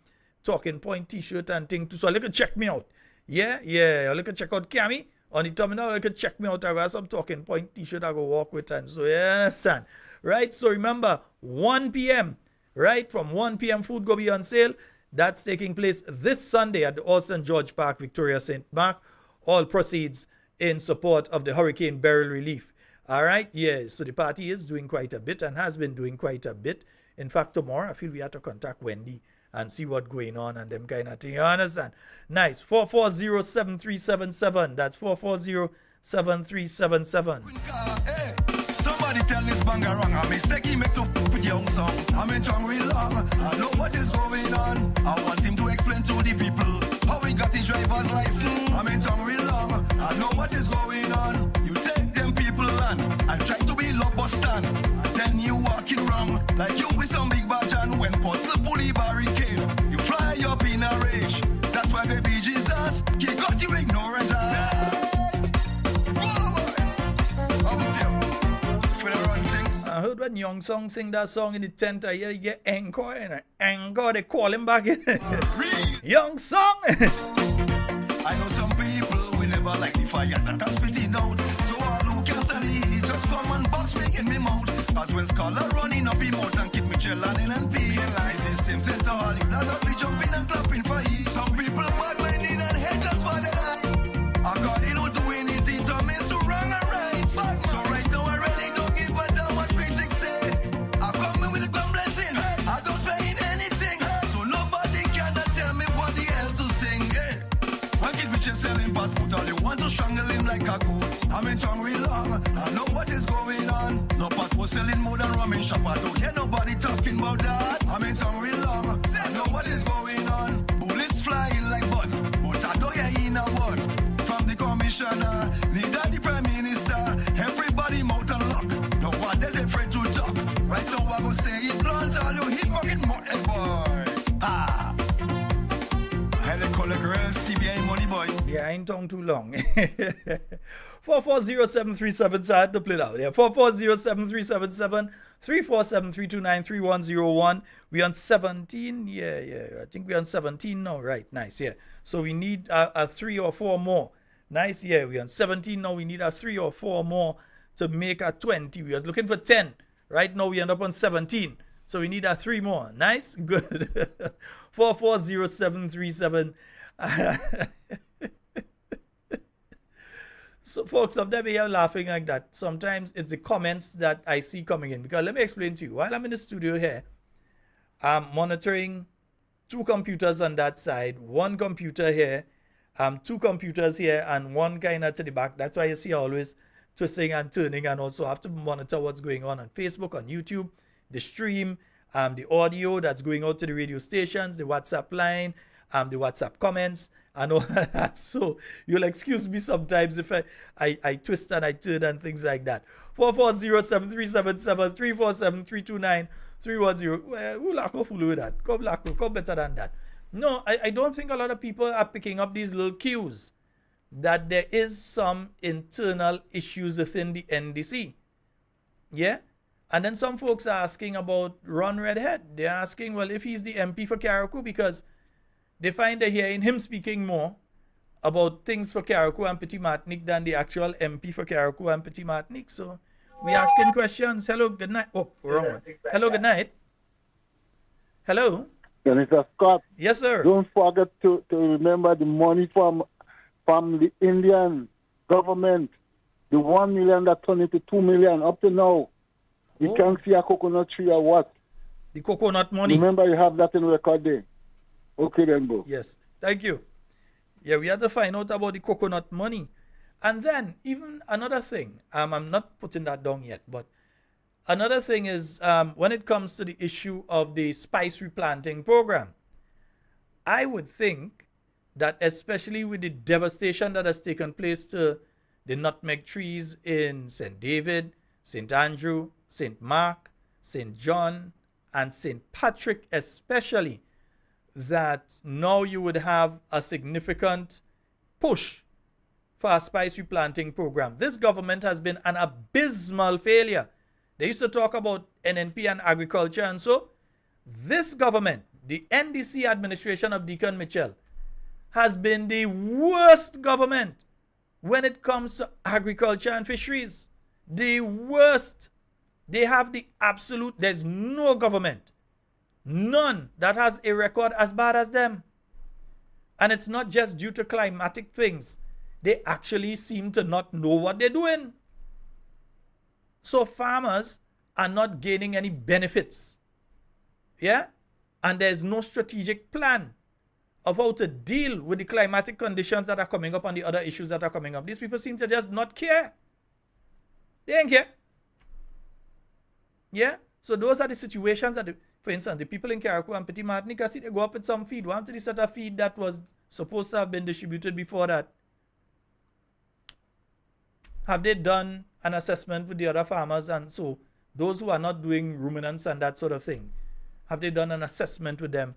talking point t-shirt and thing too. So you can check me out. Yeah. You can check out Cammy on the terminal. You can check me out. I got some talking point t-shirt I go walk with and so you understand. Right? So remember 1 p.m. Right? From 1 p.m. food go be on sale. That's taking place this Sunday at the Austin George Park, Victoria St. Mark. All proceeds in support of the Hurricane Beryl relief. All right, yeah, so the party is doing quite a bit and has been doing quite a bit. In fact, tomorrow I feel we have to contact Wendy and see what's going on and them kind of thing. You understand? Nice. 440-7377. That's 440-7377. Somebody tell this banger wrong. A mistake he make to with young song. I'm in tongue real long. I know what is going on. I want him to explain to the people how he got his driver's license. I'm in tongue real long. I know what is going on. You take them people land and try to be love Boston. And then you walking wrong like you with some big badge and when puzzle pulley barricade. You fly up in a rage. That's why baby Jesus, he got you ignorant. I heard when Young Song sing that song in the tent, I hear he get encore and encore, they call him back in. Young Song! I know some people will never like the fire that I'm spitting out. So all who can stand it, just come and box me in me mouth. Cause when scholar running up him out and keep me chill and NNP. Lies is same set all you that be jumping and clapping for you. Some people bad minded and head just for the lie. I got it don't do anything to me so wrong and right. So right now I really don't give a damn what critics say. I come in with a gun blessing. I don't paying anything. So nobody cannot tell me what the hell to sing. I keep me just selling passport. All you want to strangle him like a goat. I'm in tongue real long. I know what is going on. No passport selling more than rum in shop. I don't hear nobody talking about that. I'm in tongue real long. I know what is going on. Bullets flying like buds. But I don't hear in a word. From the commissioner, neither the prime minister. Everybody mouth and lock. No one is afraid to talk. Right now I go say it blunts all you hip pocket money boy. Ah. Hell call a girl CBI money boy. Yeah, I ain't tongue too long. 440-7377, so I had to play it out. Yeah, 440-7377, 347-329-3101. We on 17. Yeah. I think we on 17 now. Right, nice. Yeah. So we need a 3 or 4 more. Nice. Yeah, we on 17 now. We need a 3 or 4 more to make a 20. We was looking for 10. Right now we end up on 17. So we need a 3 more. Nice. Good. 440-737. So folks, up there we are laughing like that. Sometimes it's the comments that I see coming in. Because let me explain to you. While I'm in the studio here, I'm monitoring 2 computers on that side, 1 computer here, 2 computers here, and 1 kind of to the back. That's why you see always twisting and turning, and also have to monitor what's going on Facebook, on YouTube, the stream, the audio that's going out to the radio stations, the WhatsApp line, the WhatsApp comments, and all that. So you'll excuse me sometimes if I twist and I turn and things like that. 440-7377, 347-329-310. Who lack of fool with that? Come better than that. No, I don't think a lot of people are picking up these little cues that there is some internal issues within the NDC. Yeah? And then some folks are asking about Ron Redhead. They're asking, well, if he's the MP for Carriacou, because they find they're hearing him speaking more about things for Carriacou and Petit Martinique than the actual MP for Carriacou and Petit Martinique. So we're asking questions. Hello, good night. Oh, wrong one. Hello, good night. Hello. Mr. Scott. Yes, sir. Don't forget to remember the money from the Indian government. The 1 million that turned into 2 million up to now. You can't see a coconut tree or what? The coconut money. Remember you have that in record there. Okay then, bro. Yes. Thank you. Yeah, we had to find out about the coconut money. And then even another thing, I'm not putting that down yet, but another thing is when it comes to the issue of the spice replanting program, I would think that especially with the devastation that has taken place to the nutmeg trees in St. David, St. Andrew, St. Mark, St. John, and St. Patrick especially, that now you would have a significant push for a spice replanting program. This government has been an abysmal failure. They used to talk about NNP and agriculture, and so this government, the NDC administration of Deacon Mitchell, has been the worst government when it comes to agriculture and fisheries. The worst. They have the absolute, there's no government None that has a record as bad as them. And it's not just due to climatic things. They actually seem to not know what they're doing. So farmers are not gaining any benefits. Yeah? And there's no strategic plan of how to deal with the climatic conditions that are coming up and the other issues that are coming up. These people seem to just not care. They ain't care. Yeah? So those are the situations that, for instance, the people in Carriacou and Petit Martinique, I see they go up with some feed. One to the set of feed that was supposed to have been distributed before that. Have they done an assessment with the other farmers? And so those who are not doing ruminants and that sort of thing, have they done an assessment with them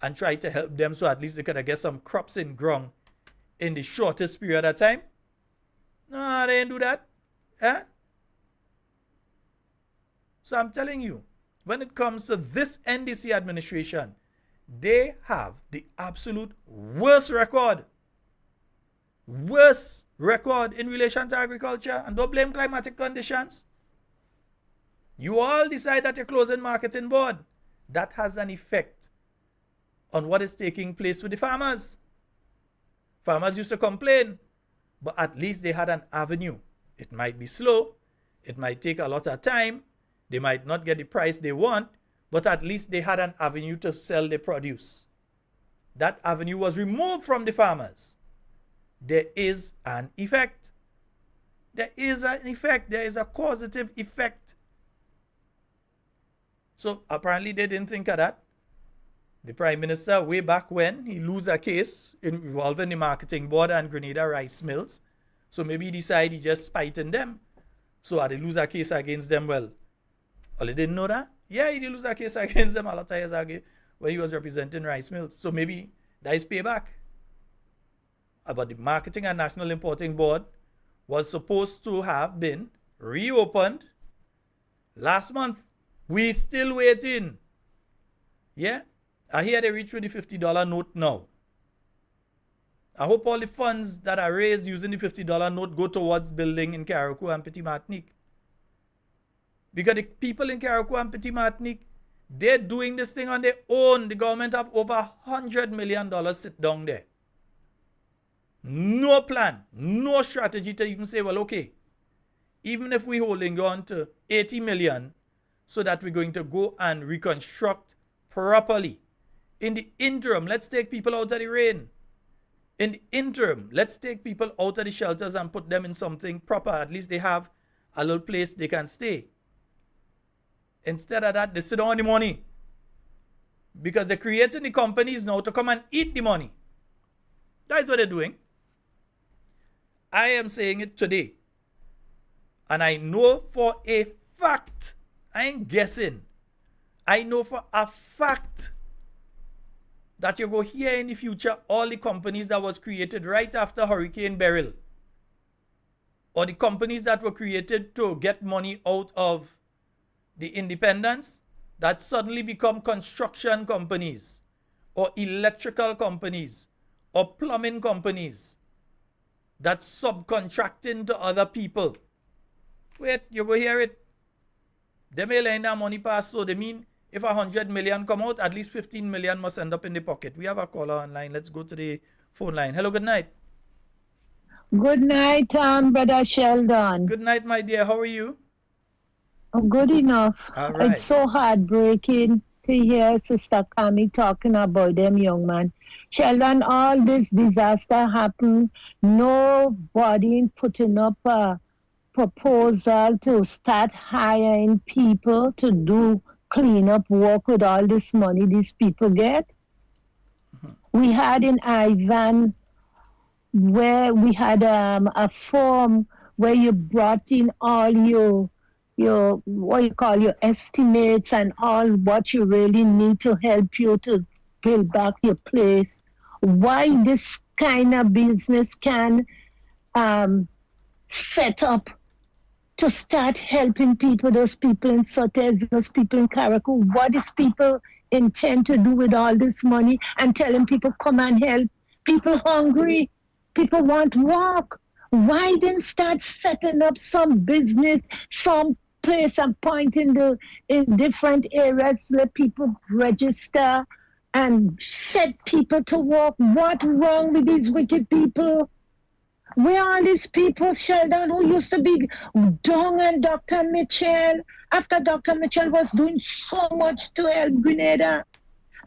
and tried to help them so at least they could get some crops in ground in the shortest period of time? No, they didn't do that. Eh? So I'm telling you, when it comes to this NDC administration, they have the absolute worst record. Worst record in relation to agriculture. And don't blame climatic conditions. You all decide that you're closing marketing board. That has an effect on what is taking place with the farmers. Farmers used to complain, but at least they had an avenue. It might be slow. It might take a lot of time. They might not get the price they want, but at least they had an avenue to sell their produce. That avenue was removed from the farmers. There is an effect. There is an effect. There is a causative effect. So apparently they didn't think of that. The Prime Minister, way back when, he lose a case involving the marketing board and Grenada rice mills. So maybe he decided he just spiting them. So they lose a case against them. Well, they didn't know that? Yeah, he did lose a case against them a lot of years ago when he was representing rice mills. So maybe that is payback. But the Marketing and National Importing Board was supposed to have been reopened last month. We still waiting. Yeah? I hear they reach with the $50 note now. I hope all the funds that are raised using the $50 note go towards building in Carriacou and Petit Martinique. Because the people in Carriacou and Petit Martinique, they're doing this thing on their own. The government have over $100 million sit down there. No plan, no strategy to even say, well, okay, even if we're holding on to 80 million so that we're going to go and reconstruct properly. In the interim, let's take people out of the rain. In the interim, let's take people out of the shelters and put them in something proper. At least they have a little place they can stay. Instead of that, they sit on the money. Because they're creating the companies now to come and eat the money. That's what they're doing. I am saying it today. And I know for a fact, I ain't guessing, I know for a fact that you go hear in the future all the companies that was created right after Hurricane Beryl, or the companies that were created to get money out of the independence that suddenly become construction companies or electrical companies or plumbing companies that subcontracting to other people. Wait, you go hear it. They may lend that money pass, so they mean if 100 million come out, at least 15 million must end up in the pocket. We have a caller online. Let's go to the phone line. Hello, good night. Good night, Brother Sheldon. Good night, my dear. How are you? I'm good enough. All right. It's so heartbreaking to hear Sister Kami talking about them young man. Sheldon, all this disaster happened. Nobody putting up a proposal to start hiring people to do cleanup work with all this money these people get. We had in Ivan where we had a form where you brought in all your what you call your estimates and all what you really need to help you to build back your place. Why this kind of business can set up to start helping people, those people in Sotes, those people in Carriacou. What is people intend to do with all this money and telling people come and help? People hungry, people want work. Why didn't start setting up some business, some place a point in different areas, let people register and set people to work. What wrong with these wicked people? Where are these people, Sheldon, who used to be Dong and Dr. Mitchell, after Dr. Mitchell was doing so much to help Grenada?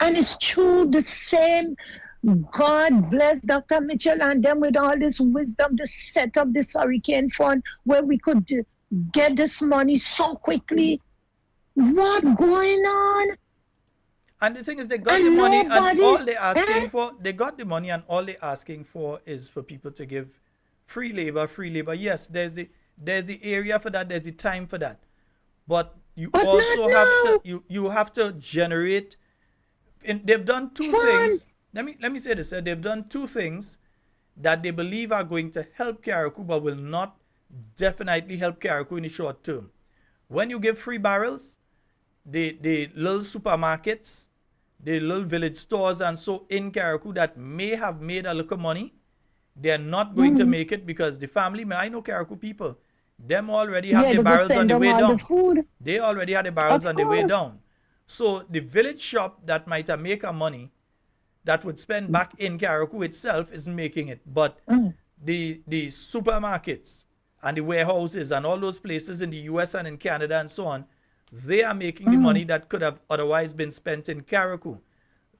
And it's true, the same. God bless Dr. Mitchell and them with all this wisdom to set up this hurricane fund where we could get this money so quickly. What going on? And the thing is, they got the money, and all they're asking for, they got the money, and all they're asking for is for people to give free labor, free labor. Yes, there's the area for that, there's the time for that. But you also have to you have to generate. They've done two things. Let me say this. They've done two things that they believe are going to help Carriacou, but will not definitely help Carriacou in the short term. When you give free barrels, the little supermarkets, the little village stores and so in Carriacou that may have made a little money, they're not going to make it because the family, I know Carriacou people, them already have the barrels on the way down. They already had the barrels on the way down. So the village shop that might have made a money that would spend back in Carriacou itself isn't making it. But the supermarkets and the warehouses and all those places in the US and in Canada and so on, they are making the money that could have otherwise been spent in Carriacou.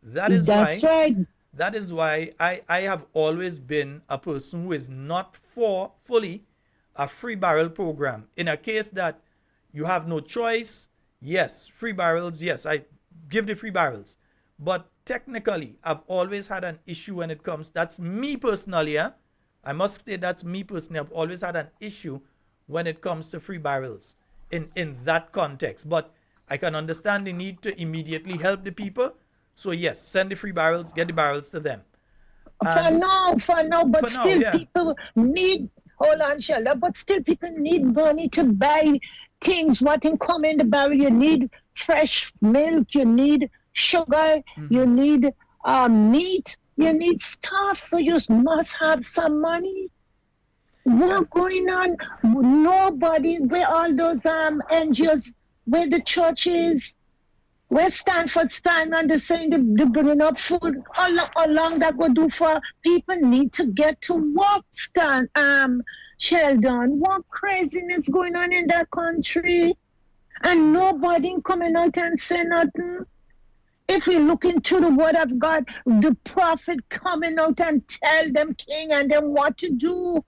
That is That is why I have always been a person who is not for fully a free barrel program. In a case that you have no choice, yes, free barrels, yes, I give the free barrels. But technically, I've always had an issue when it comes, that's me personally, I must say that's me personally, I've always had an issue when it comes to free barrels in that context. But I can understand the need to immediately help the people. So yes, send the free barrels, get the barrels to them. For now, but still people need, hold on, Sheldon, but still people need money to buy things, what can come in the barrel. You need fresh milk, you need sugar, you need meat, you need stuff, so you must have some money. What going on? Nobody, where all those NGOs, where the churches, where Stanford stand and they're saying they're bringing up food, how long that will do for people need to get to work, Sheldon. What craziness going on in that country? And nobody coming out and say nothing. If we look into the word of God, the prophet coming out and tell them king and them what to do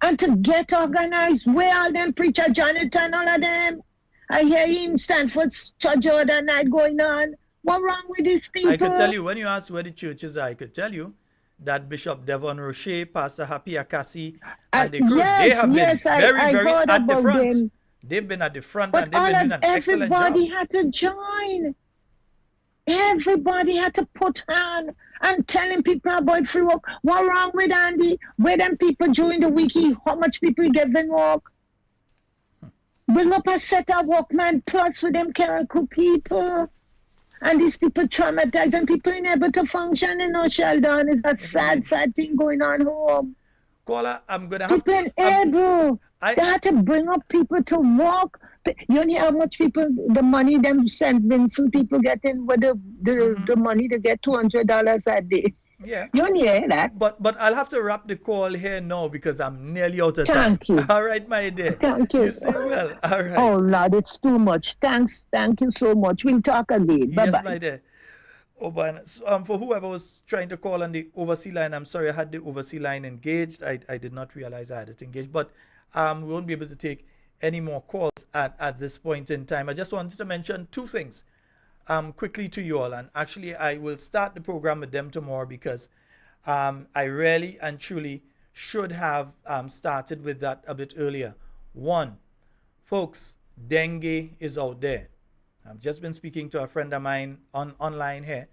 and to get organized. Where are them preacher Jonathan, all of them? I hear him Stanford's church the other night going on. What wrong with these people? I could tell you, when you ask where the churches are, I could tell you that Bishop Devon Roche, Pastor Happy Akasi, and the crew, they have been very at the front. Them. They've been at the front but and they've been doing an excellent job. Everybody had to join. Everybody had to put on and telling people about free work. What wrong with Andy? Where them people during the week, how much people get them work? Bring up a set of workman plots with them Carriacou people. And these people traumatized and people unable to function, Sheldon. It's that sad thing going on home. Caller, I'm going to have people unable. They had to bring up people to work. You know how much people, the money them St. Vincent people getting with the money they get $200 a day. Yeah. You don't hear that. But I'll have to wrap the call here now because I'm nearly out of time. Thank you. All right, my dear. Thank you. You stay well. All right. Oh, Lord, it's too much. Thanks. Thank you so much. We'll talk again. Bye-bye. Yes, my dear. Oh, but for whoever was trying to call on the overseas line, I'm sorry I had the overseas line engaged. I did not realize I had it engaged. But we won't be able to take any more calls at this point in time. I just wanted to mention two things quickly to you all. And actually, I will start the program with them tomorrow because I really and truly should have started with that a bit earlier. One, folks, dengue is out there. I've just been speaking to a friend of mine online here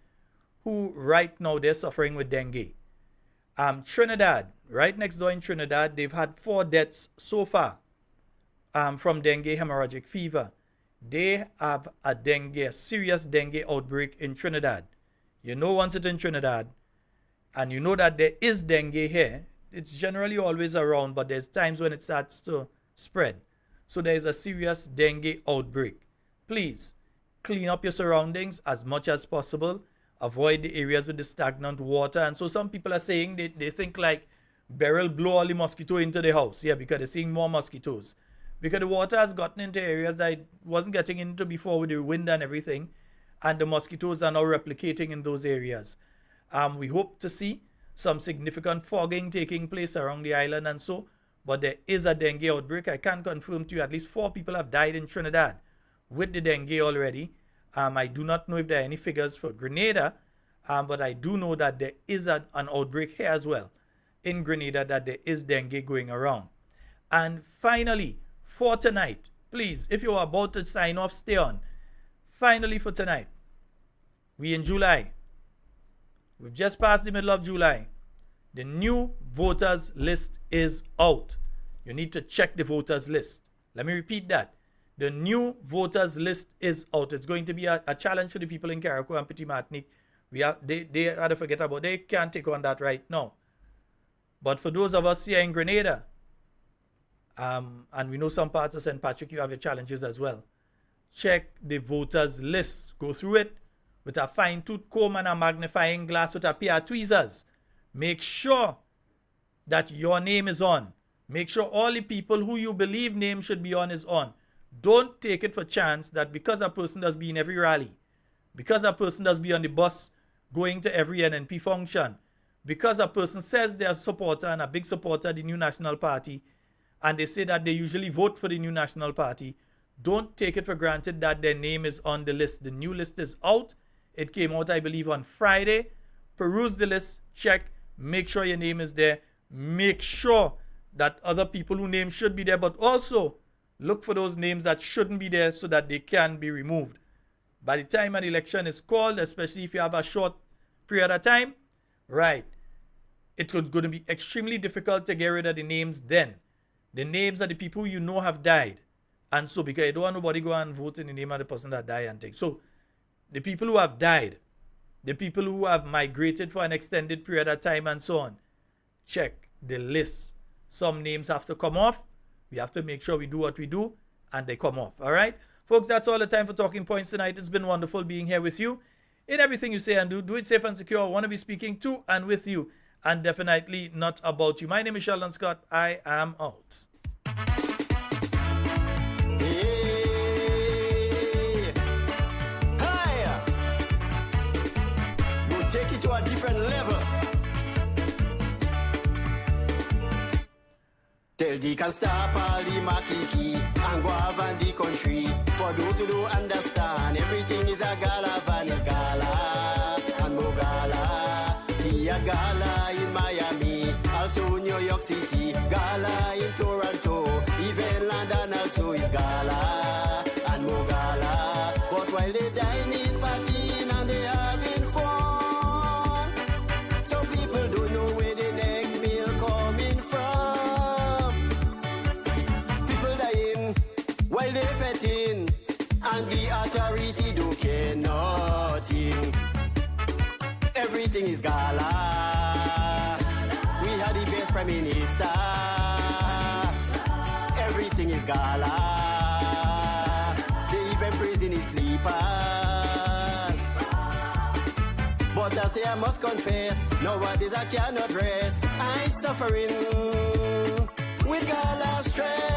who right now they're suffering with dengue. Trinidad, right next door in Trinidad, they've had 4 deaths so far from dengue hemorrhagic fever. They have a serious dengue outbreak in Trinidad. You know, once it's in Trinidad, and you know that there is dengue here, it's generally always around, but there's times when it starts to spread. So there is a serious dengue outbreak. Please clean up your surroundings as much as possible. Avoid the areas with the stagnant water. And so some people are saying they think like Beryl blow all the mosquito into the house. Yeah, because they're seeing more mosquitoes. Because the water has gotten into areas that it wasn't getting into before with the wind and everything. And the mosquitoes are now replicating in those areas. We hope to see some significant fogging taking place around the island and so. But there is a dengue outbreak. I can confirm to you at least 4 people have died in Trinidad with the dengue already. I do not know if there are any figures for Grenada, but I do know that there is an outbreak here as well in Grenada, that there is dengue going around. And finally, for tonight, please, if you're about to sign off, stay on. Finally for tonight, we in July. We've just passed the middle of July. The new voters list is out. You need to check the voters list. Let me repeat that. The new voters list is out. It's going to be a challenge for the people in Carriacou and Petit Martinique. They had to forget about. They can't take on that right now. But for those of us here in Grenada, and we know some parts of St. Patrick, you have your challenges as well. Check the voters list. Go through it with a fine-tooth comb and a magnifying glass with a pair of tweezers. Make sure that your name is on. Make sure all the people who you believe name should be on is on. Don't take it for chance that because a person does be in every rally, because a person does be on the bus going to every NNP function, because a person says they're a supporter and a big supporter of the New National Party, and they say that they usually vote for the New National Party, don't take it for granted that their name is on the list. The new list is out. It came out, I believe, on Friday. Peruse the list, check, make sure your name is there. Make sure that other people whose names should be there, but also look for those names that shouldn't be there so that they can be removed. By the time an election is called, especially if you have a short period of time, right, it's going to be extremely difficult to get rid of the names then. The names of the people you know have died. And so, because you don't want nobody go and vote in the name of the person that died and things. So, the people who have died, the people who have migrated for an extended period of time and so on, check the list. Some names have to come off. We have to make sure we do what we do and they come off. All right? Folks, that's all the time for Talking Points tonight. It's been wonderful being here with you. In everything you say and do, do it safe and secure. I want to be speaking to and with you and definitely not about you. My name is Sheldon Scott. I am out. Take it to a different level. Tell the can stop all the makiki and go have on the country. For those who don't understand, everything is a gala, van is gala, and more gala. Be a gala in Miami, also New York City, gala in Toronto, even London also is gala, and more gala. But while they dining, partying, and they having fun, some people don't know where the next meal coming from. People dying while they fetting, and the authority don't care nothing. Everything is gala. We had the best prime minister. Everything is gala. They even praising his sleepers. But I say I must confess, nowadays I cannot rest. I'm suffering with gala stress.